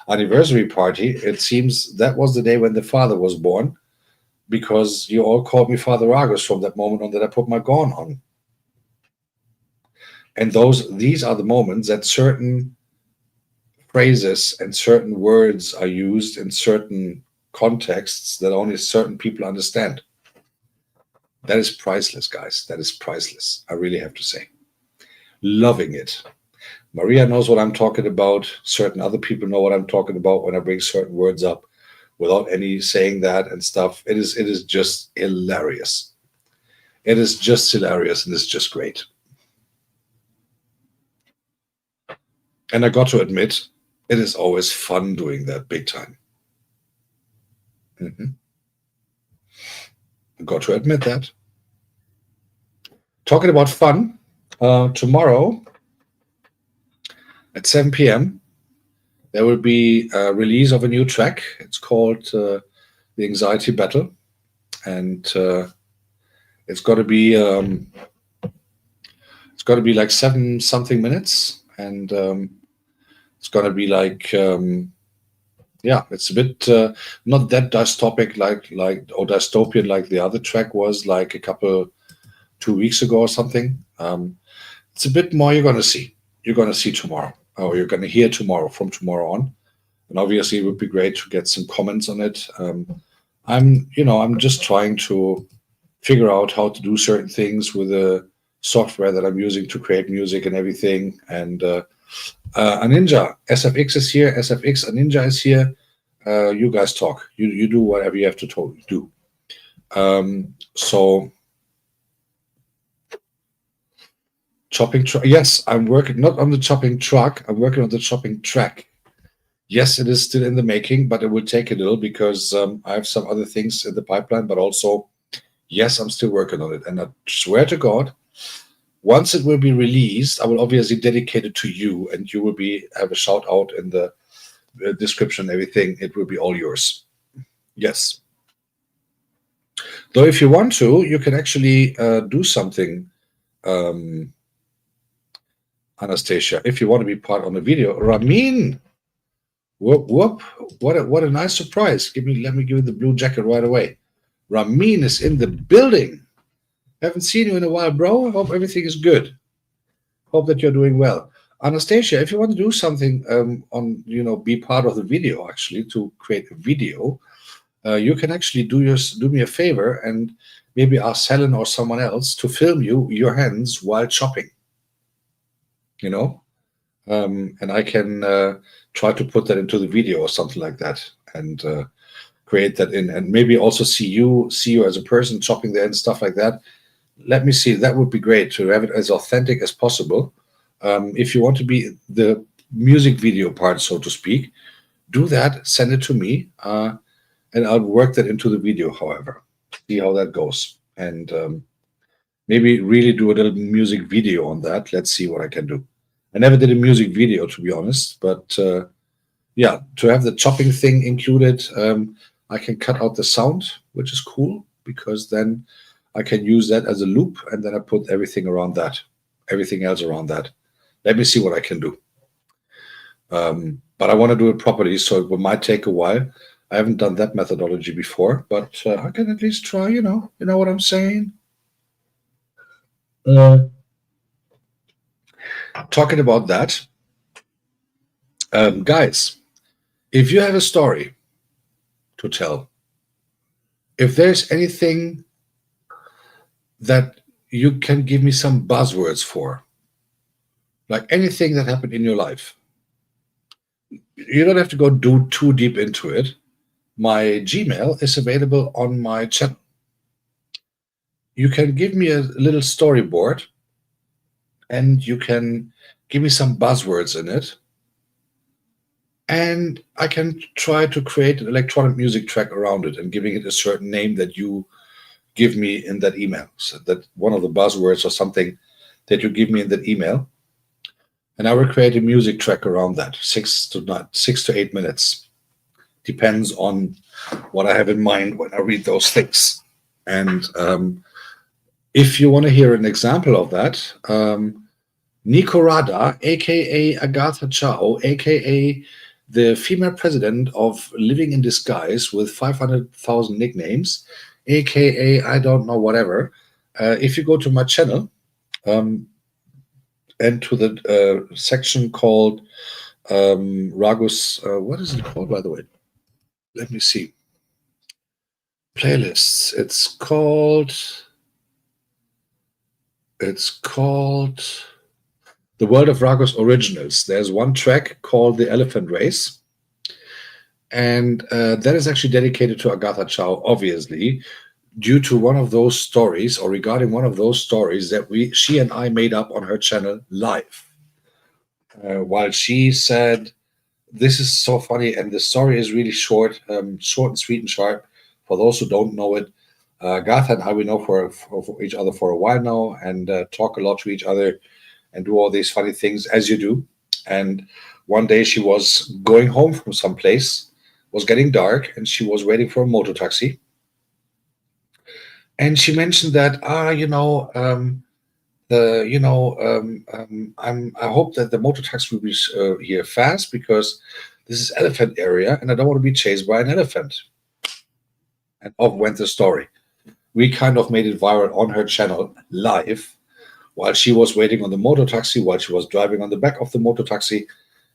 anniversary party, it seems that was the day when the father was born, because you all called me Father Ragos from that moment on that I put my gown on. And these are the moments that certain phrases and certain words are used in certain contexts that only certain people understand. That is priceless, guys. That is priceless. I really have to say. Loving it. Maria knows what I'm talking about. Certain other people know what I'm talking about when I bring certain words up without any saying that and stuff. It is just hilarious. It is just hilarious, and it's just great. And I got to admit, it is always fun doing that big time. Mhm. I got to admit that. Talking about fun, tomorrow at 7 p.m., there will be a release of a new track. It's called The Anxiety Battle. And it's got to be like 7 something minutes, and it's going to be like yeah, it's a bit not that dystopic like or dystopian like the other track was like a couple 2 weeks ago or something. It's a bit more. You're going to see tomorrow, or you're going to hear tomorrow from tomorrow on. And obviously, it would be great to get some comments on it. I'm just trying to figure out how to do certain things with a software that I'm using to create music and everything. And a Ninja, SFX is here. SFX, a Ninja is here. You guys talk. You do whatever you have to do. So chopping truck. Yes, I'm working not on the chopping truck. I'm working on the chopping track. Yes, it is still in the making, but it will take a little because I have some other things in the pipeline. But also, yes, I'm still working on it. And I swear to God, once it will be released, I will obviously dedicate it to you, and you will have a shout out in the description, everything. It will be all yours. Yes. Though if you want to, you can actually do something, Anastasia. If you want to be part on the video, Ramin. Whoop whoop! What a nice surprise! Let me give you the blue jacket right away. Ramin is in the building. Haven't seen you in a while, bro. I hope everything is good. Hope that you're doing well. Anastasia, if you want to do something be part of the video, actually, to create a video, you can actually do me a favor and maybe ask Helen or someone else to film your hands while chopping. And I can try to put that into the video or something like that, and create that in, and maybe also see you as a person chopping there and stuff like that. Let me see. That would be great to have it as authentic as possible. If you want to be the music video part, so to speak, do that. Send it to me, and I'll work that into the video. However, see how that goes, and maybe really do a little music video on that. Let's see what I can do. I never did a music video, to be honest, but yeah, to have the chopping thing included, I can cut out the sound, which is cool, because then I can use that as a loop, and then I put everything else around that. Let me see what I can do. But I want to do it properly, so it might take a while. I haven't done that methodology before, but I can at least try, you know what I'm saying? Talking about that, guys, if you have a story to tell, if there's anything that you can give me some buzzwords for, like anything that happened in your life, you don't have to go too deep into it. My Gmail is available on my channel. You can give me a little storyboard, and you can give me some buzzwords in it, and I can try to create an electronic music track around it and giving it a certain name that you give me in that email. So that one of the buzzwords or something that you give me in that email, and I will create a music track around that, 6 to 8 minutes. Depends on what I have in mind when I read those things. And if you want to hear an example of that, Nico Rada, aka Agatha Chow, aka the female president of Living in Disguise with 500,000 nicknames, aka I don't know whatever. If you go to my channel and to the section called Ragus, what is it called, by the way? Let me see. Playlists. It's called The World of Ragus Originals. There's one track called The Elephant Race, and that is actually dedicated to Agatha Chow, obviously, due to one of those stories, or regarding one of those stories that she and I made up on her channel live. While she said, "This is so funny," and the story is really short and sweet and sharp. For those who don't know it, Agatha and I, we know for each other for a while now, and talk a lot to each other and do all these funny things as you do. And one day she was going home from someplace, was getting dark, and she was waiting for a motor taxi. And she mentioned that, I hope that the motor taxi will be here fast, because this is elephant area, and I don't want to be chased by an elephant. And off went the story. We kind of made it viral on her channel live, while she was waiting on the motor taxi, while she was driving on the back of the motor taxi.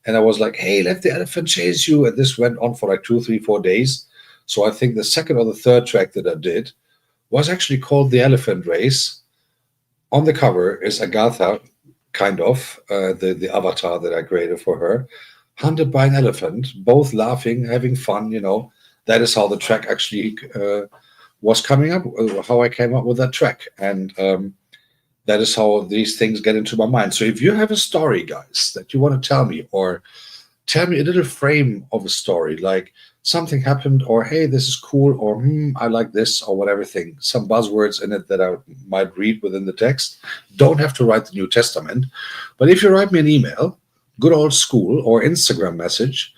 And I was like, "Hey, let the elephant chase you." And this went on for like 2, 3, 4 days. So I think the second or the third track that I did was actually called The Elephant Race. On the cover is Agatha, kind of the avatar that I created for her, hunted by an elephant, both laughing, having fun. That is how the track actually was coming up, how I came up with that track, and that is how these things get into my mind. So if you have a story, guys, that you want to tell me, or tell me a little frame of a story, like something happened, or hey, this is cool, or I like this, or whatever thing, some buzzwords in it that I might read within the text. Don't have to write the New Testament, but if you write me an email, good old school, or Instagram message,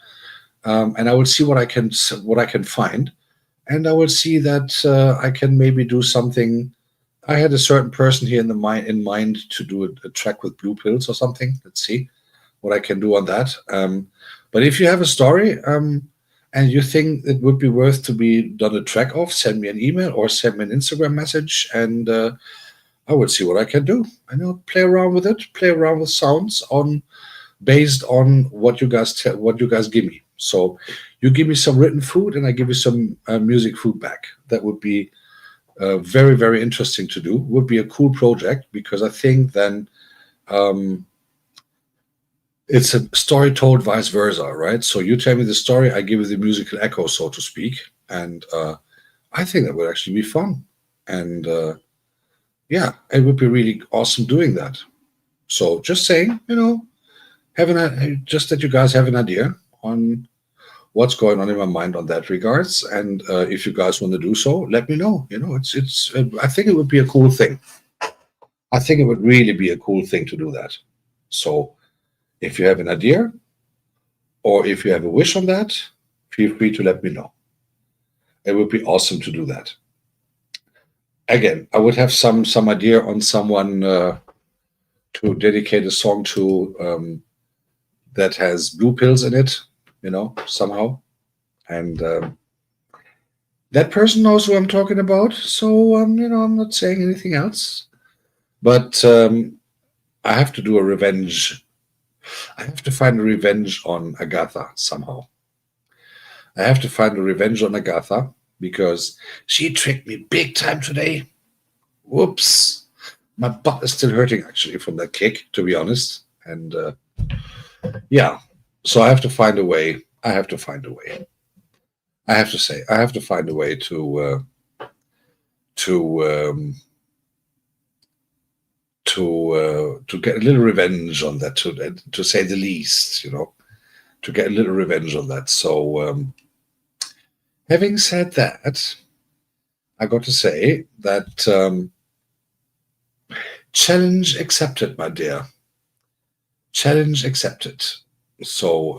and I will see what I can find, and I will see that I can maybe do something. I had a certain person here in mind to do a track with blue pills or something. Let's see what I can do on that. But if you have a story and you think it would be worth to be done a track of, send me an email or send me an Instagram message, and I will see what I can do. And I'll play around with it, play around with sounds based on what you guys give me. So you give me some written food, and I give you some music food back. That would be very, very interesting to do. Would be a cool project, because I think then um, it's a story told vice versa, right? So you tell me the story, I give you the musical echo, so to speak, and I think that would actually be fun. And yeah, it would be really awesome doing that. So just saying, just that you guys have an idea on what's going on in my mind on that regards, and if you guys want to do so, let me know. It's I think it would be a cool thing. I think it would really be a cool thing to do that. So if you have an idea, or if you have a wish on that, feel free to let me know. It would be awesome to do that. Again, I would have some idea on someone to dedicate a song to, that has blue pills in it, somehow, and that person knows who I'm talking about. So I'm not saying anything else, but I have to do a revenge. I have to find a revenge on Agatha somehow. I have to find a revenge on Agatha, because she tricked me big time today. Whoops. My butt is still hurting actually from that kick, to be honest. And yeah, so I have to find a way. I have to find a way. I have to say, I have to find a way to get a little revenge on that, to say the least, to get a little revenge on that. So having said that, I got to say that challenge accepted, my dear. Challenge accepted. So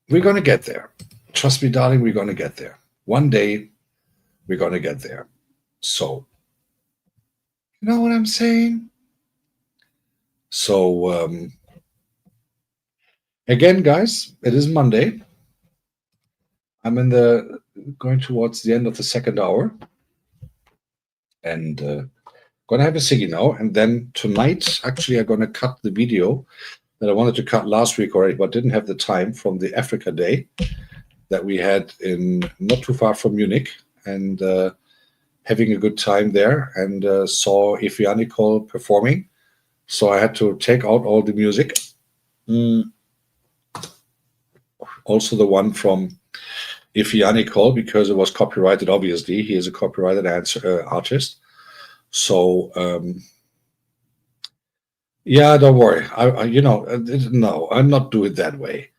we're going to get there. Trust me, darling, we're going to get there. One day, we're going to get there. So, you know what I'm saying? So, again, guys, it is Monday. I'm going towards the end of the second hour, and gonna have a ciggy now. And then tonight, actually, I'm gonna cut the video that I wanted to cut last week already, but didn't have the time, from the Africa Day that we had in not too far from Munich, and having a good time there, and saw Ifya Nicole performing. So I had to take out all the music. Also the one from Ifya Nicole, because it was copyrighted, obviously. He is a copyrighted artist. So yeah, don't worry. No, I'm not doing it that way.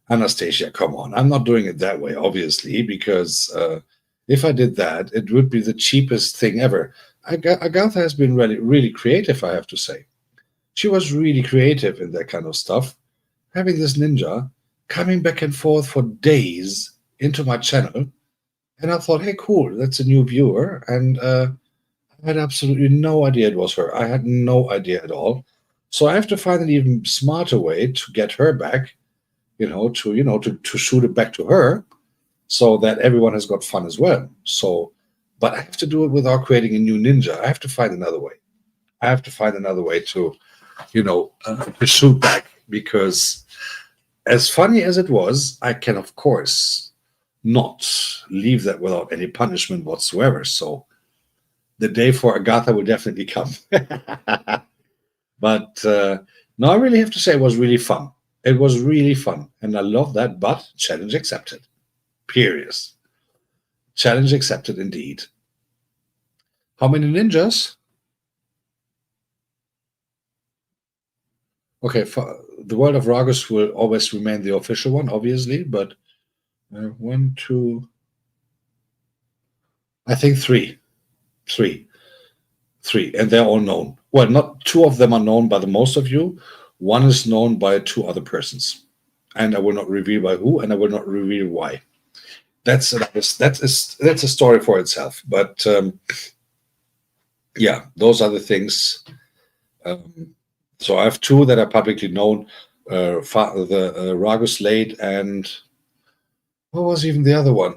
Anastasia, come on. I'm not doing it that way, obviously, because if I did that, it would be the cheapest thing ever. Agatha has been really, really creative, I have to say. She was really creative in that kind of stuff. Having this ninja coming back and forth for days into my channel, and I thought, hey, cool, that's a new viewer, and I had absolutely no idea it was her. I had no idea at all. So I have to find an even smarter way to get her back, to shoot it back to her, so that everyone has got fun as well. So, but I have to do it without creating a new ninja. I have to find another way. I have to find another way to, to shoot back, because as funny as it was, I can of course not leave that without any punishment whatsoever. So The day for Agatha will definitely come. But no, I really have to say it was really fun. It was really fun, and I love that. But challenge accepted. Period. Challenge accepted indeed. How many ninjas? Okay, for, the World of Ragus will always remain the official one, obviously, but one, two, I think three, three, three, and they're all known. Well, not two of them are known by the most of you. One is known by two other persons, and I will not reveal by who, and I will not reveal why. That's a story for itself. But yeah, those are the things. Um, so I have two that are publicly known: the Ragus Late and what was even the other one?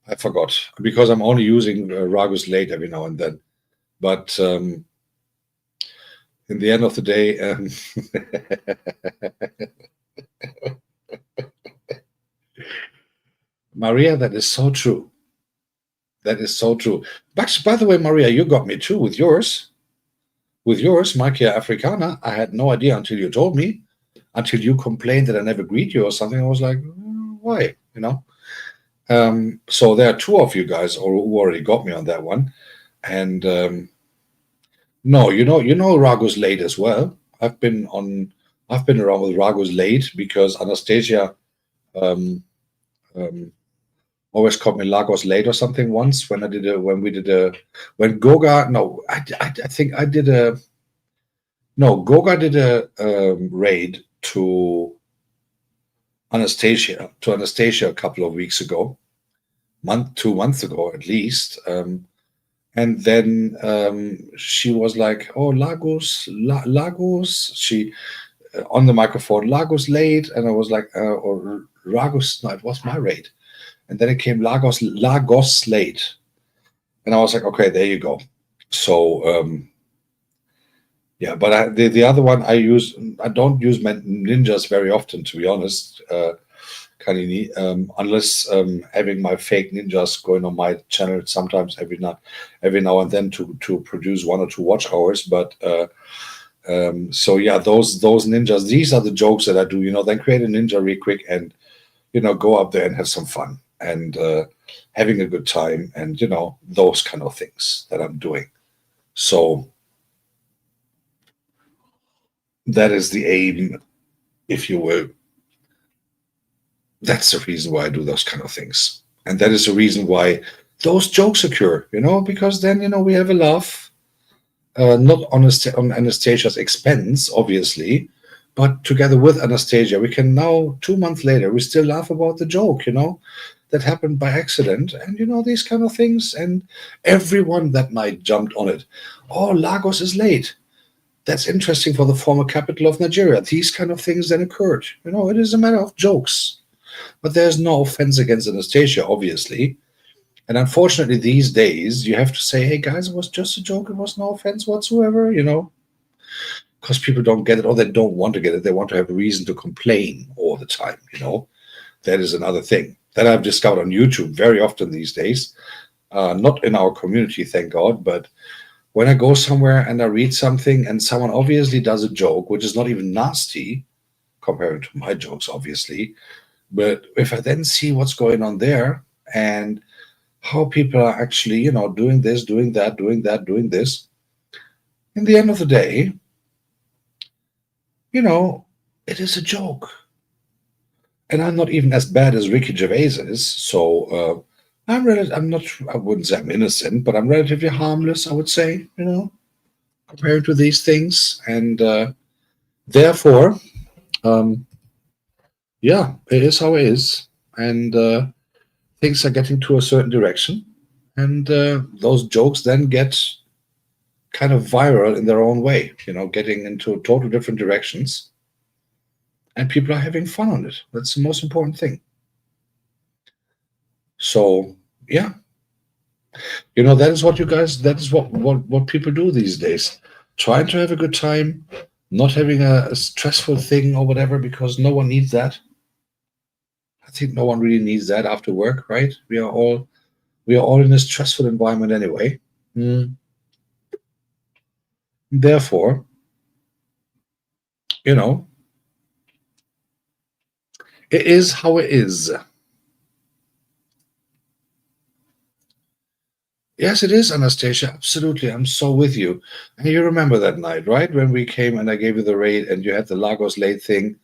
I forgot because I'm only using Ragus Late every now and then. But in the end of the day, Maria, that is so true. That is so true. But by the way, Maria, you got me too with yours. With yours, Markia Africana, I had no idea until you told me, until you complained that I never greet you or something. I was like, why? You know? So there are two of you guys who already got me on that one. And no, you know Rago's late as well. I've been around with Rago's late because Anastasia um, um, always called me Lagos late or something once when when Goga no I think I did a no Goga did a raid to Anastasia a couple of weeks ago, 2 months ago at least. And then she was like, "Oh, Lagos." She on the microphone, "Lagos late," and I was like, "Or Lagos." No, it was my raid, and then it came Lagos late, and I was like, "Okay, there you go." So yeah, but the other one I don't use my ninjas very often, to be honest. Kanini, unless having my fake ninjas going on my channel sometimes every now and then to produce 1 or 2 watch hours. But so yeah, those ninjas, these are the jokes that I do. Then create a ninja real quick and go up there and have some fun and having a good time and those kind of things that I'm doing. So that is the aim, if you will. That's the reason why I do those kind of things. And that is the reason why those jokes occur, because then, we have a laugh, not on Anastasia's expense, obviously, but together with Anastasia, we can now, 2 months later, we still laugh about the joke, that happened by accident and, these kind of things. And everyone that night jumped on it. Oh, Lagos is late. That's interesting for the former capital of Nigeria. These kind of things then occurred. It is a matter of jokes. But there's no offense against Anastasia, obviously. And unfortunately, these days, you have to say, hey, guys, it was just a joke. It was no offense whatsoever, because people don't get it or they don't want to get it. They want to have a reason to complain all the time, That is another thing that I've discovered on YouTube very often these days. Not in our community, thank God, but when I go somewhere and I read something and someone obviously does a joke, which is not even nasty, compared to my jokes, obviously. But if I then see what's going on there and how people are actually, doing this, doing that, doing that, doing this, in the end of the day, it is a joke. And I'm not even as bad as Ricky Gervais is. So I wouldn't say I'm innocent, but I'm relatively harmless, I would say, compared to these things. And therefore, yeah, it is how it is. And things are getting to a certain direction. And those jokes then get kind of viral in their own way, getting into total different directions. And people are having fun on it. That's the most important thing. So, yeah, that is what that is what people do these days. Trying to have a good time, not having a stressful thing or whatever, because no one needs that. I think no one really needs that after work, right? We are all in a stressful environment anyway. Mm. Therefore, you know, it is how it is. Yes, it is, Anastasia. Absolutely. I'm so with you. And you remember that night, right? When we came and I gave you the raid and you had the Lagos late thing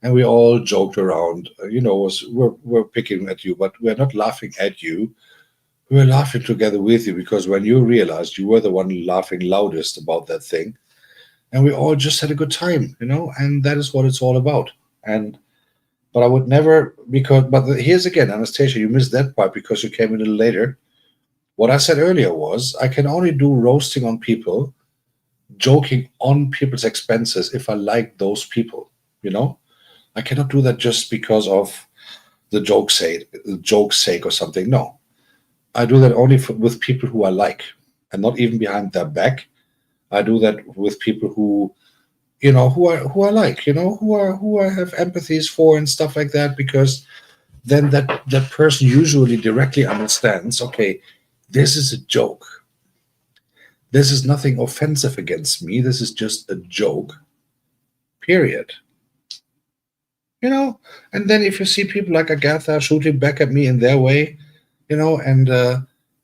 and we all joked around. We're picking at you, but we're not laughing at you. We're laughing together with you because when you realized you were the one laughing loudest about that thing, and we all just had a good time, and that is what it's all about. And but I would never here's again, Anastasia, you missed that part because you came a little later. What I said earlier was I can only do roasting on people, joking on people's expenses if I like those people. You know, I cannot do that just because of the joke's sake or something. No, I do that only with people who I like, and not even behind their back. I do that with people who I like, who I have empathies for and stuff like that, because then that person usually directly understands. Okay, this is a joke. This is nothing offensive against me. This is just a joke. Period. And then if you see people like Agatha shooting back at me in their way, and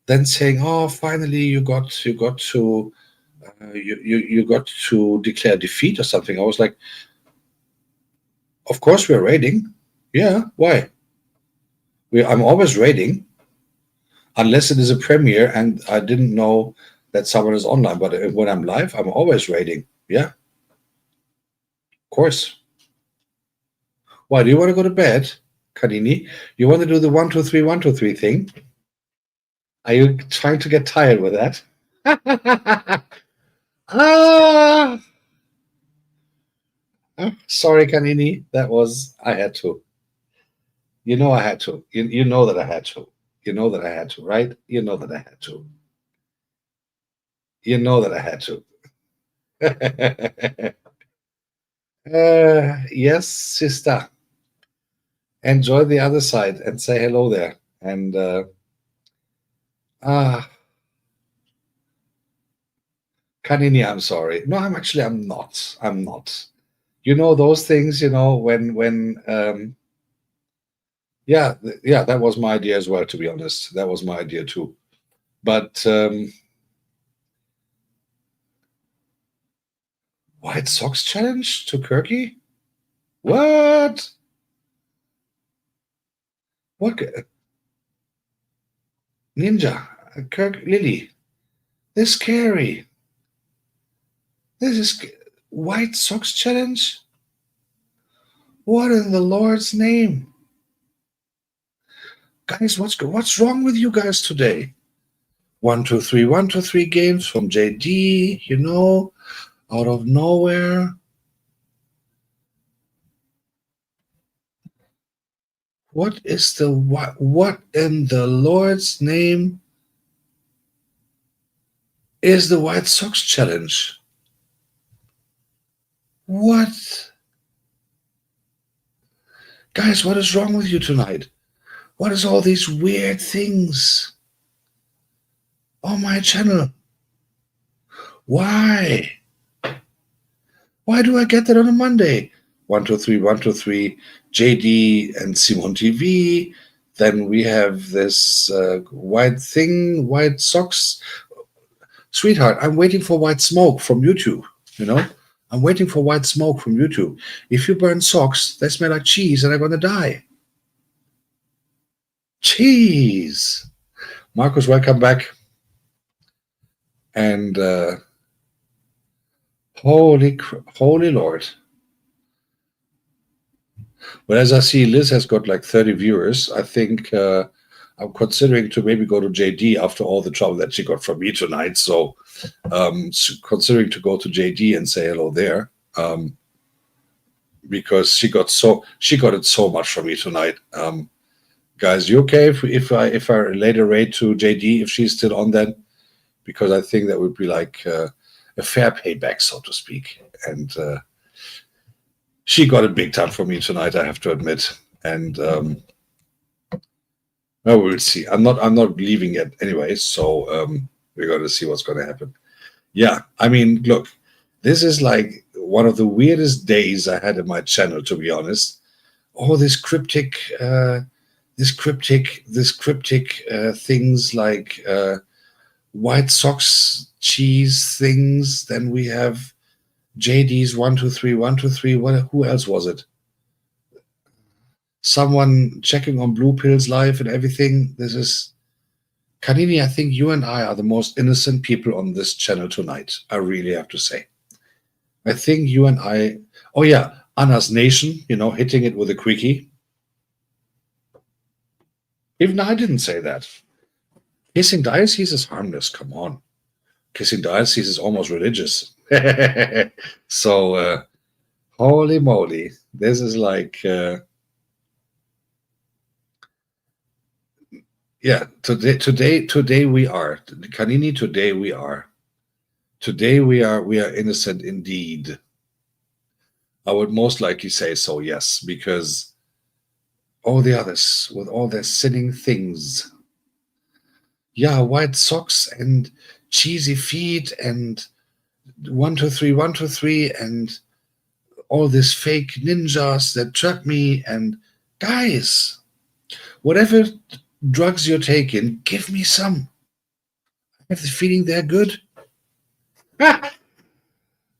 then saying, "Oh, finally you got to declare defeat or something." I was like, "Of course we're raiding. Yeah, why? I'm always raiding, unless it is a premiere and I didn't know that someone is online. But when I'm live, I'm always raiding. Yeah, of course. Why do you want to go to bed, Kanini? You want to do the 1 2 3 1 2 3 thing? Are you trying to get tired with that? ah, sorry, Kanini. That was I had to. I had to. You know that I had to. You know that I had to, right? You know that I had to. You know that I had to. Yes, sister. Enjoy the other side and say hello there. And ah, Kanini, I'm sorry. No, I'm not. I'm not. Those things. When yeah, yeah, that was my idea as well. To be honest, that was my idea too. But White Sox challenge to Kirky? What? What? Ninja, Kirk, Lily. This is scary. This is White Sox challenge. What in the Lord's name, guys? What's wrong with you guys today? 1 2 3 1 2 3 games from JD. Out of nowhere. What in the Lord's name is the White Sox challenge? What? Guys, what is wrong with you tonight? What is all these weird things on my channel? Why? Why do I get that on a Monday? 1 2 3 1 2 3 JD and Simon TV. Then we have this White Sox. Sweetheart, I'm waiting for white smoke from YouTube. You know, I'm waiting for white smoke from YouTube. If you burn socks, they smell like cheese and I'm going to die. Cheese. Marcus, welcome back. And holy Lord. Well, as I see, Liz has got like 30 viewers. I think I'm considering to maybe go to JD after all the trouble that she got from me tonight. So considering to go to JD and say hello there. Because she got it so much from me tonight. Guys, you okay if I later raid to JD if she's still on then? Because I think that would be like a fair payback, so to speak. And she got it big time for me tonight, I have to admit. And well, we'll see. I'm not leaving yet anyway. So We got to see what's going to happen. Yeah, I mean, look, this is like one of the weirdest days I had in my channel, to be honest. All this cryptic things like White Sox cheese things. Then we have JD's 123 123. Who else was it? Someone checking on blue pills live and everything. This is Kanini. I think you and I are the most innocent people on this channel tonight. I really have to say. I think you and I. Oh yeah, Anna's Nation. Hitting it with a quickie. Even I didn't say that. Kissing Diocese is harmless. Come on. Kissing Diocese is almost religious. So, holy moly. This is like, yeah, today we are. Kanini, today we are. Today we are innocent indeed. I would most likely say so, yes, because all the others with all their sinning things. Yeah, White Sox and cheesy feet and 123 123 and all these fake ninjas that trap me. And guys, whatever drugs you're taking, give me some. I have the feeling they're good.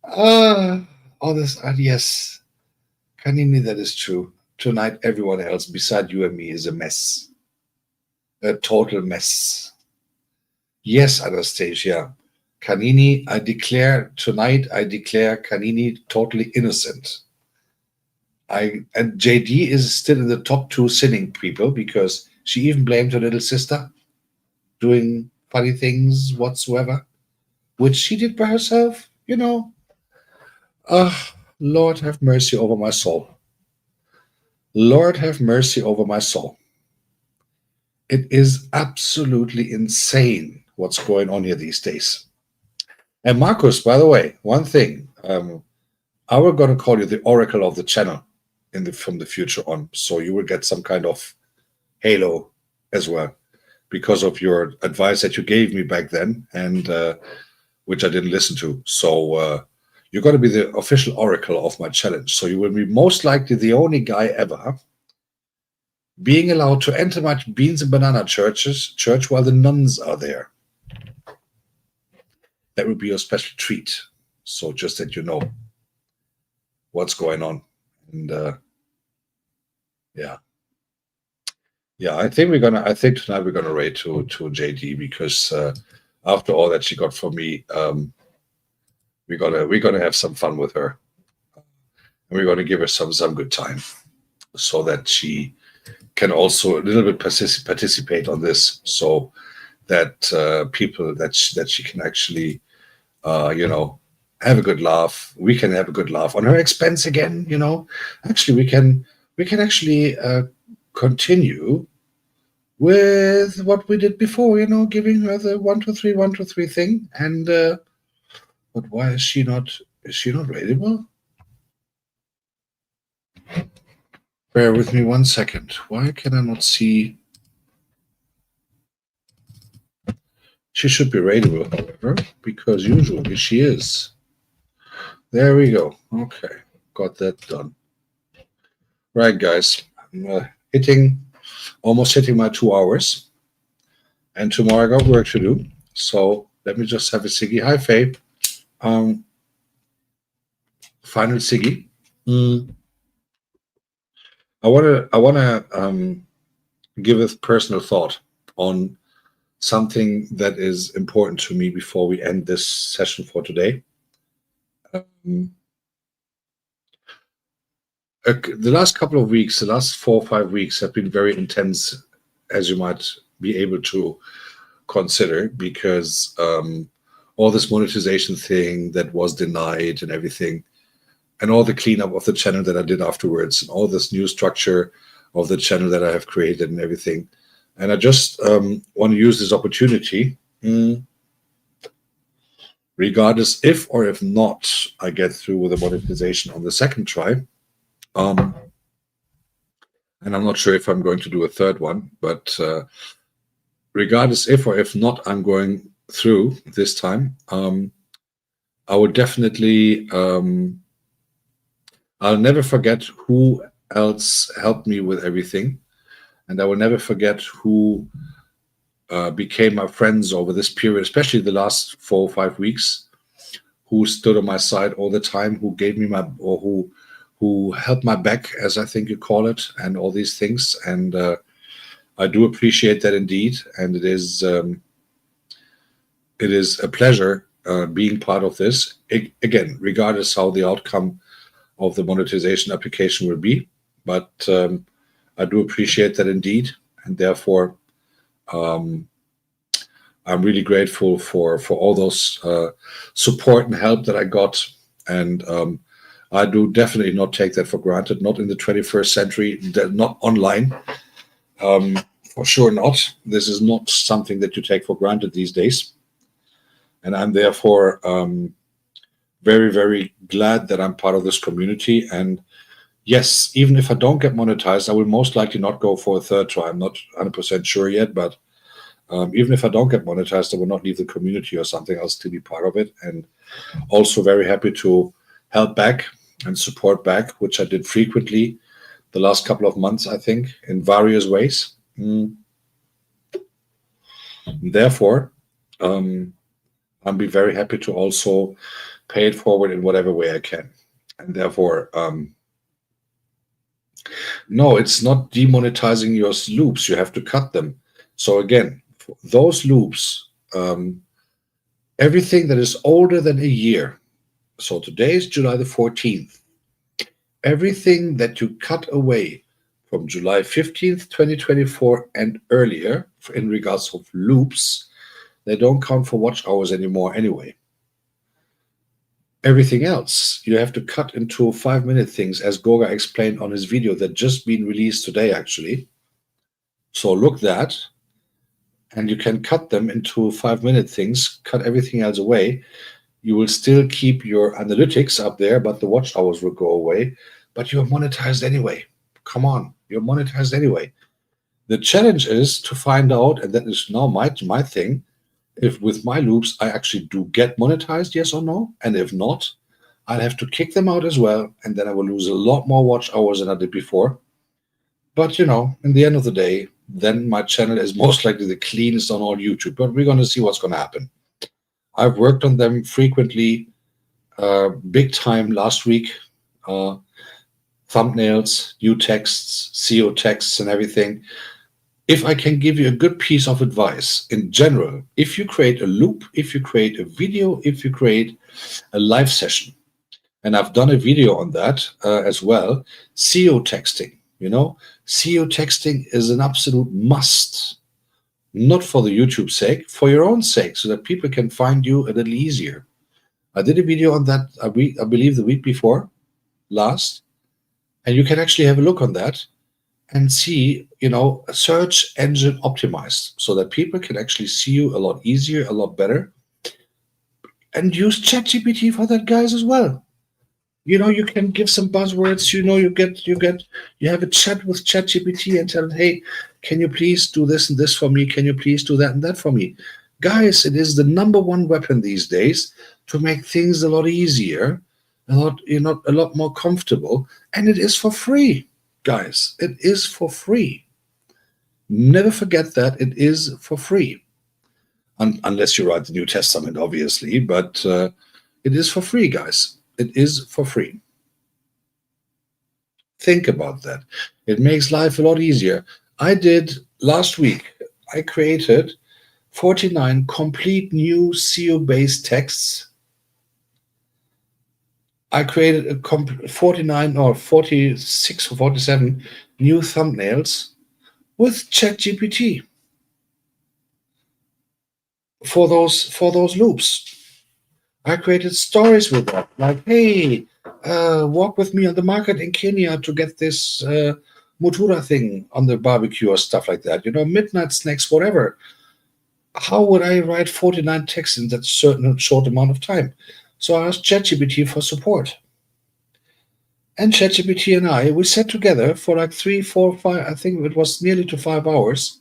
All this, yes, Kanini, that is true. Tonight, everyone else beside you and me is a mess. A total mess. Yes, Anastasia. Kanini, I declare Kanini totally innocent. And JD is still in the top 2 sinning people because she even blamed her little sister doing funny things whatsoever, which she did by herself, Lord have mercy over my soul. Lord have mercy over my soul. It is absolutely insane what's going on here these days. And Marcus, by the way, one thing, I will going to call you the oracle of the channel from the future on, so you will get some kind of halo as well because of your advice that you gave me back then, and which I didn't listen to. So you're going to be the official oracle of my challenge. So you will be most likely the only guy ever being allowed to enter my Beans and Banana church while the nuns are there. That will be your special treat. So just that you know what's going on. And yeah. I think tonight we're gonna raid to JD because after all that she got from me, we're gonna have some fun with her. And we're gonna give her some good time so that she can also a little bit participate on this, so that people that she can actually have a good laugh. We can have a good laugh on her expense again. Actually we can actually continue with what we did before. Giving her the 123 123 thing. And but why is she not rateable? Bear with me 1 second. Why can I not see? She should be rateable, however, because usually she is. There we go. Okay, got that done. Right, guys. I'm almost hitting my 2 hours. And tomorrow I got work to do. So let me just have a ciggy. Hi, Faye. Final ciggy. I wanna give a personal thought on something that is important to me before we end this session for today. The last couple of weeks, the last 4 or 5 weeks have been very intense, as you might be able to consider, because all this monetization thing that was denied and everything, and all the cleanup of the channel that I did afterwards, and all this new structure of the channel that I have created and everything. And I just want to use this opportunity, regardless if or if not I get through with the monetization on the second try. And I'm not sure if I'm going to do a third one, but regardless if or if not, I'm going through this time, I would definitely, I'll never forget who else helped me with everything. And I will never forget who became my friends over this period, especially the last 4 or 5 weeks, who stood on my side all the time, who gave me my, or who held my back, as I think you call it, and all these things. And I do appreciate that indeed. And it is a pleasure being part of this. Again, regardless how the outcome of the monetization application will be, but I do appreciate that indeed, and therefore um, I'm really grateful for all those support and help that I got, and I do definitely not take that for granted. Not in the 21st century, not online, for sure not. This is not something that you take for granted these days, and I'm therefore very, very glad that I'm part of this community. And yes, even if I don't get monetized, I will most likely not go for a third try. I'm not 100% sure yet, but even if I don't get monetized, I will not leave the community or something else to be part of it. And also very happy to help back and support back, which I did frequently the last couple of months, I think, in various ways. Therefore, I'll be very happy to also pay it forward in whatever way I can. And therefore, no, it's not demonetizing your loops. You have to cut them. So again, those loops, everything that is older than a year. So today is July the 14th. Everything that you cut away from July 15th, 2024 and earlier in regards of loops, they don't count for watch hours anymore anyway. Everything else you have to cut into 5-minute things, as Goga explained on his video that just been released today, actually. So look that, and you can cut them into 5-minute things, cut everything else away. You will still keep your analytics up there, but the watch hours will go away. But you're monetized anyway. Come on, you're monetized anyway. The challenge is to find out, and that is now my thing, if with my loops I actually do get monetized, yes or no, and if not, I'll have to kick them out as well, and then I will lose a lot more watch hours than I did before. But in the end of the day, then my channel is most likely the cleanest on all YouTube. But we're going to see what's going to happen. I've worked on them frequently, big time last week. Thumbnails, new texts, SEO texts, and everything. If I can give you a good piece of advice in general, if you create a loop, if you create a video, if you create a live session, and I've done a video on that as well, SEO texting. SEO texting is an absolute must, not for the YouTube sake, for your own sake, so that people can find you a little easier. I did a video on that, I believe the week before last, and you can actually have a look on that and see, a search engine optimized so that people can actually see you a lot easier, a lot better, and use ChatGPT for that, guys, as well. You can give some buzzwords. You have a chat with ChatGPT and tell it, hey, can you please do this and this for me? Can you please do that and that for me? Guys, it is the number one weapon these days to make things a lot easier, a lot more comfortable, and it is for free, guys. It is for free. Never forget that it is for free, unless you write the New Testament, obviously. But it is for free, guys. It is for free. Think about that. It makes life a lot easier. I did last week, I created 49 complete new SEO-based texts. I created a 49 or 46 or 47 new thumbnails with ChatGPT for those loops. I created stories with that, like, hey, walk with me on the market in Kenya to get this mutura thing on the barbecue or stuff like that. Midnight snacks, whatever. How would I write 49 texts in that certain short amount of time? So I asked ChatGPT for support. And ChatGPT and we sat together for like 3, 4, 5, I think it was nearly to 5 hours.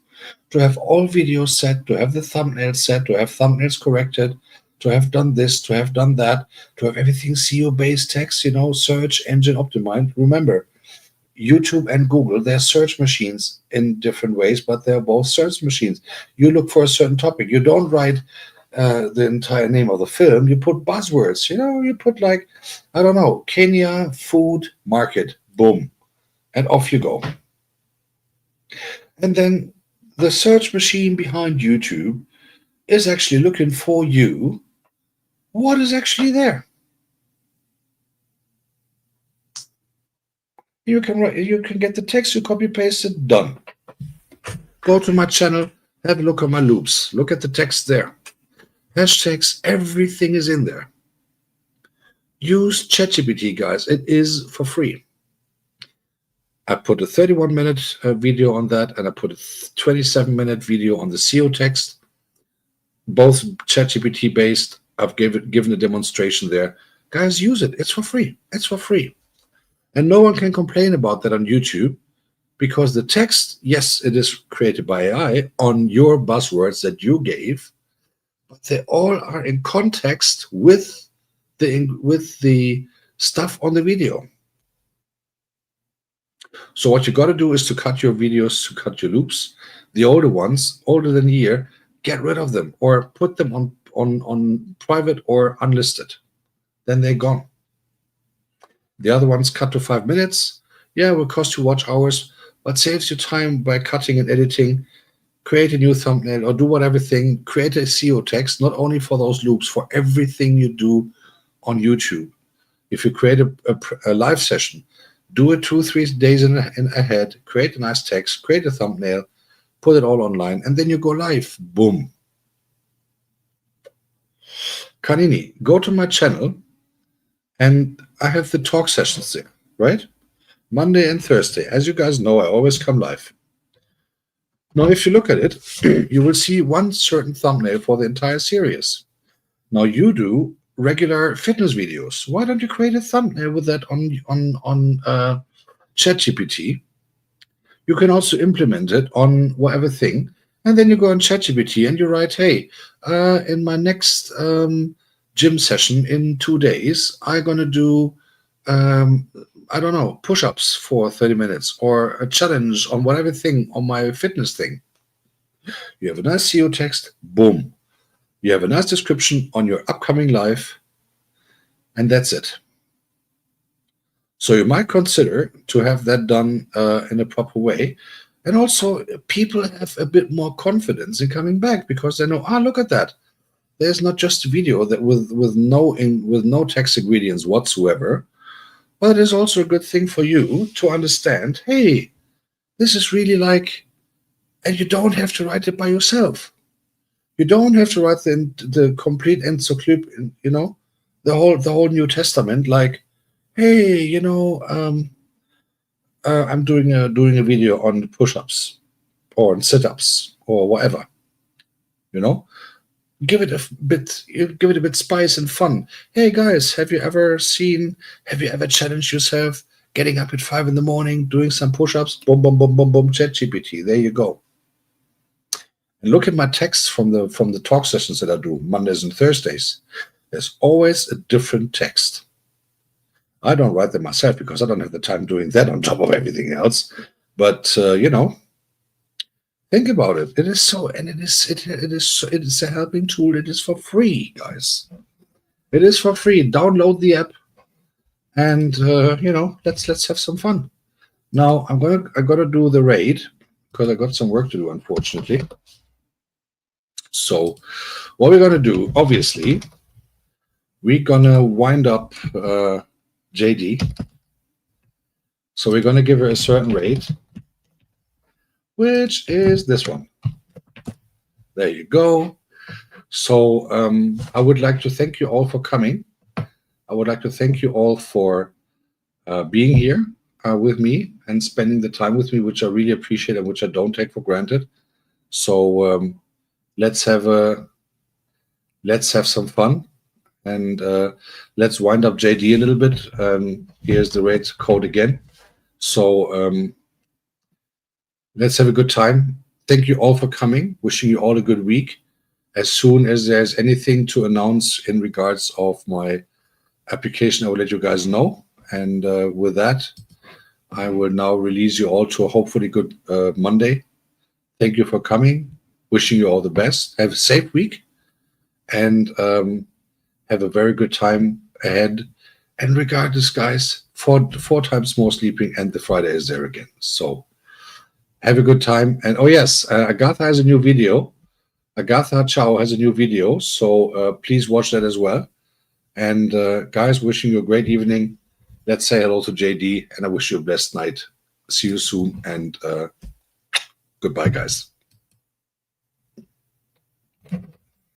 to have all videos set, to have the thumbnails set, to have thumbnails corrected, to have done this, to have done that, to have everything SEO-based text, search engine optimized. Remember, YouTube and Google, they're search machines in different ways, but they're both search machines. You look for a certain topic. You don't write the entire name of the film. You put buzzwords. You put like, I don't know, Kenya food market. Boom. And off you go. And then the search machine behind YouTube is actually looking for you. What is actually there? You can get the text, you copy paste it, done. Go to my channel, have a look at my loops, look at the text there. Hashtags, everything is in there. Use ChatGPT, guys. It is for free. I put a 31-minute video on that, and I put a 27-minute video on the SEO text. Both ChatGPT based. I've given a demonstration there. Guys, use it. It's for free. It's for free. And no one can complain about that on YouTube, because the text, yes, it is created by AI on your buzzwords that you gave, but they all are in context with the stuff on the video. So what you got to do is to cut your videos, to cut your loops. The older ones, older than a year, get rid of them or put them on private or unlisted. Then they're gone. The other ones cut to 5 minutes. Yeah, it will cost you watch hours, but saves you time by cutting and editing. Create a new thumbnail or do whatever thing. Create a SEO text, not only for those loops, for everything you do on YouTube. If you create a live session, do it 2-3 days in ahead, create a nice text, create a thumbnail, put it all online, and then you go live. Boom. Kanini, go to my channel, and I have the talk sessions there, right? Monday and Thursday. As you guys know, I always come live. Now, if you look at it, you will see one certain thumbnail for the entire series. Now, you do regular fitness videos. Why don't you create a thumbnail with that on ChatGPT? You can also implement it on whatever thing, and then you go on ChatGPT and you write, hey, in my next gym session in 2 days, I'm going to do, I don't know, push-ups for 30 minutes or a challenge on whatever thing on my fitness thing. You have a nice SEO text, boom. You have a nice description on your upcoming live, and that's it. So you might consider to have that done in a proper way. And also, people have a bit more confidence in coming back because they know, look at that. There's not just a video that with no text ingredients whatsoever, but it is also a good thing for you to understand, hey, this is really like, and you don't have to write it by yourself. You don't have to write the complete encyclopedia, the whole New Testament. Like, hey, I'm doing a video on push-ups or on sit-ups or whatever. Give it a bit spice and fun. Hey guys, have you ever challenged yourself getting up at 5 a.m, doing some push-ups? Boom, boom, boom, boom, boom. ChatGPT. There you go. And look at my texts from the talk sessions that I do Mondays and Thursdays. There's always a different text. I don't write them myself because I don't have the time doing that on top of everything else. But think about it. It is so, and it is a helping tool. It is for free, guys. It is for free. Download the app, and let's have some fun. Now I gotta do the raid because I got some work to do, unfortunately. So what we're gonna do, obviously, we're gonna wind up JD. So we're gonna give her a certain rate, which is this one. There you go. So I would like to thank you all for coming. I would like to thank you all for being here with me and spending the time with me, which I really appreciate and which I don't take for granted. So let's have some fun, and let's wind up JD a little bit. Here's the rate code again. So let's have a good time. thank you all for coming. Wishing you all a good week. As soon as there's anything to announce in regards of my application, I will let you guys know. And with that, I will now release you all to a hopefully good Monday. Thank you for coming. Wishing you all the best. Have a safe week, and have a very good time ahead. And regardless, guys, four times more sleeping, and the Friday is there again. So have a good time. And oh yes, Agatha has a new video. Agatha Chow has a new video, so please watch that as well. And guys, wishing you a great evening. Let's say hello to JD, and I wish you a blessed night. See you soon, and goodbye, guys.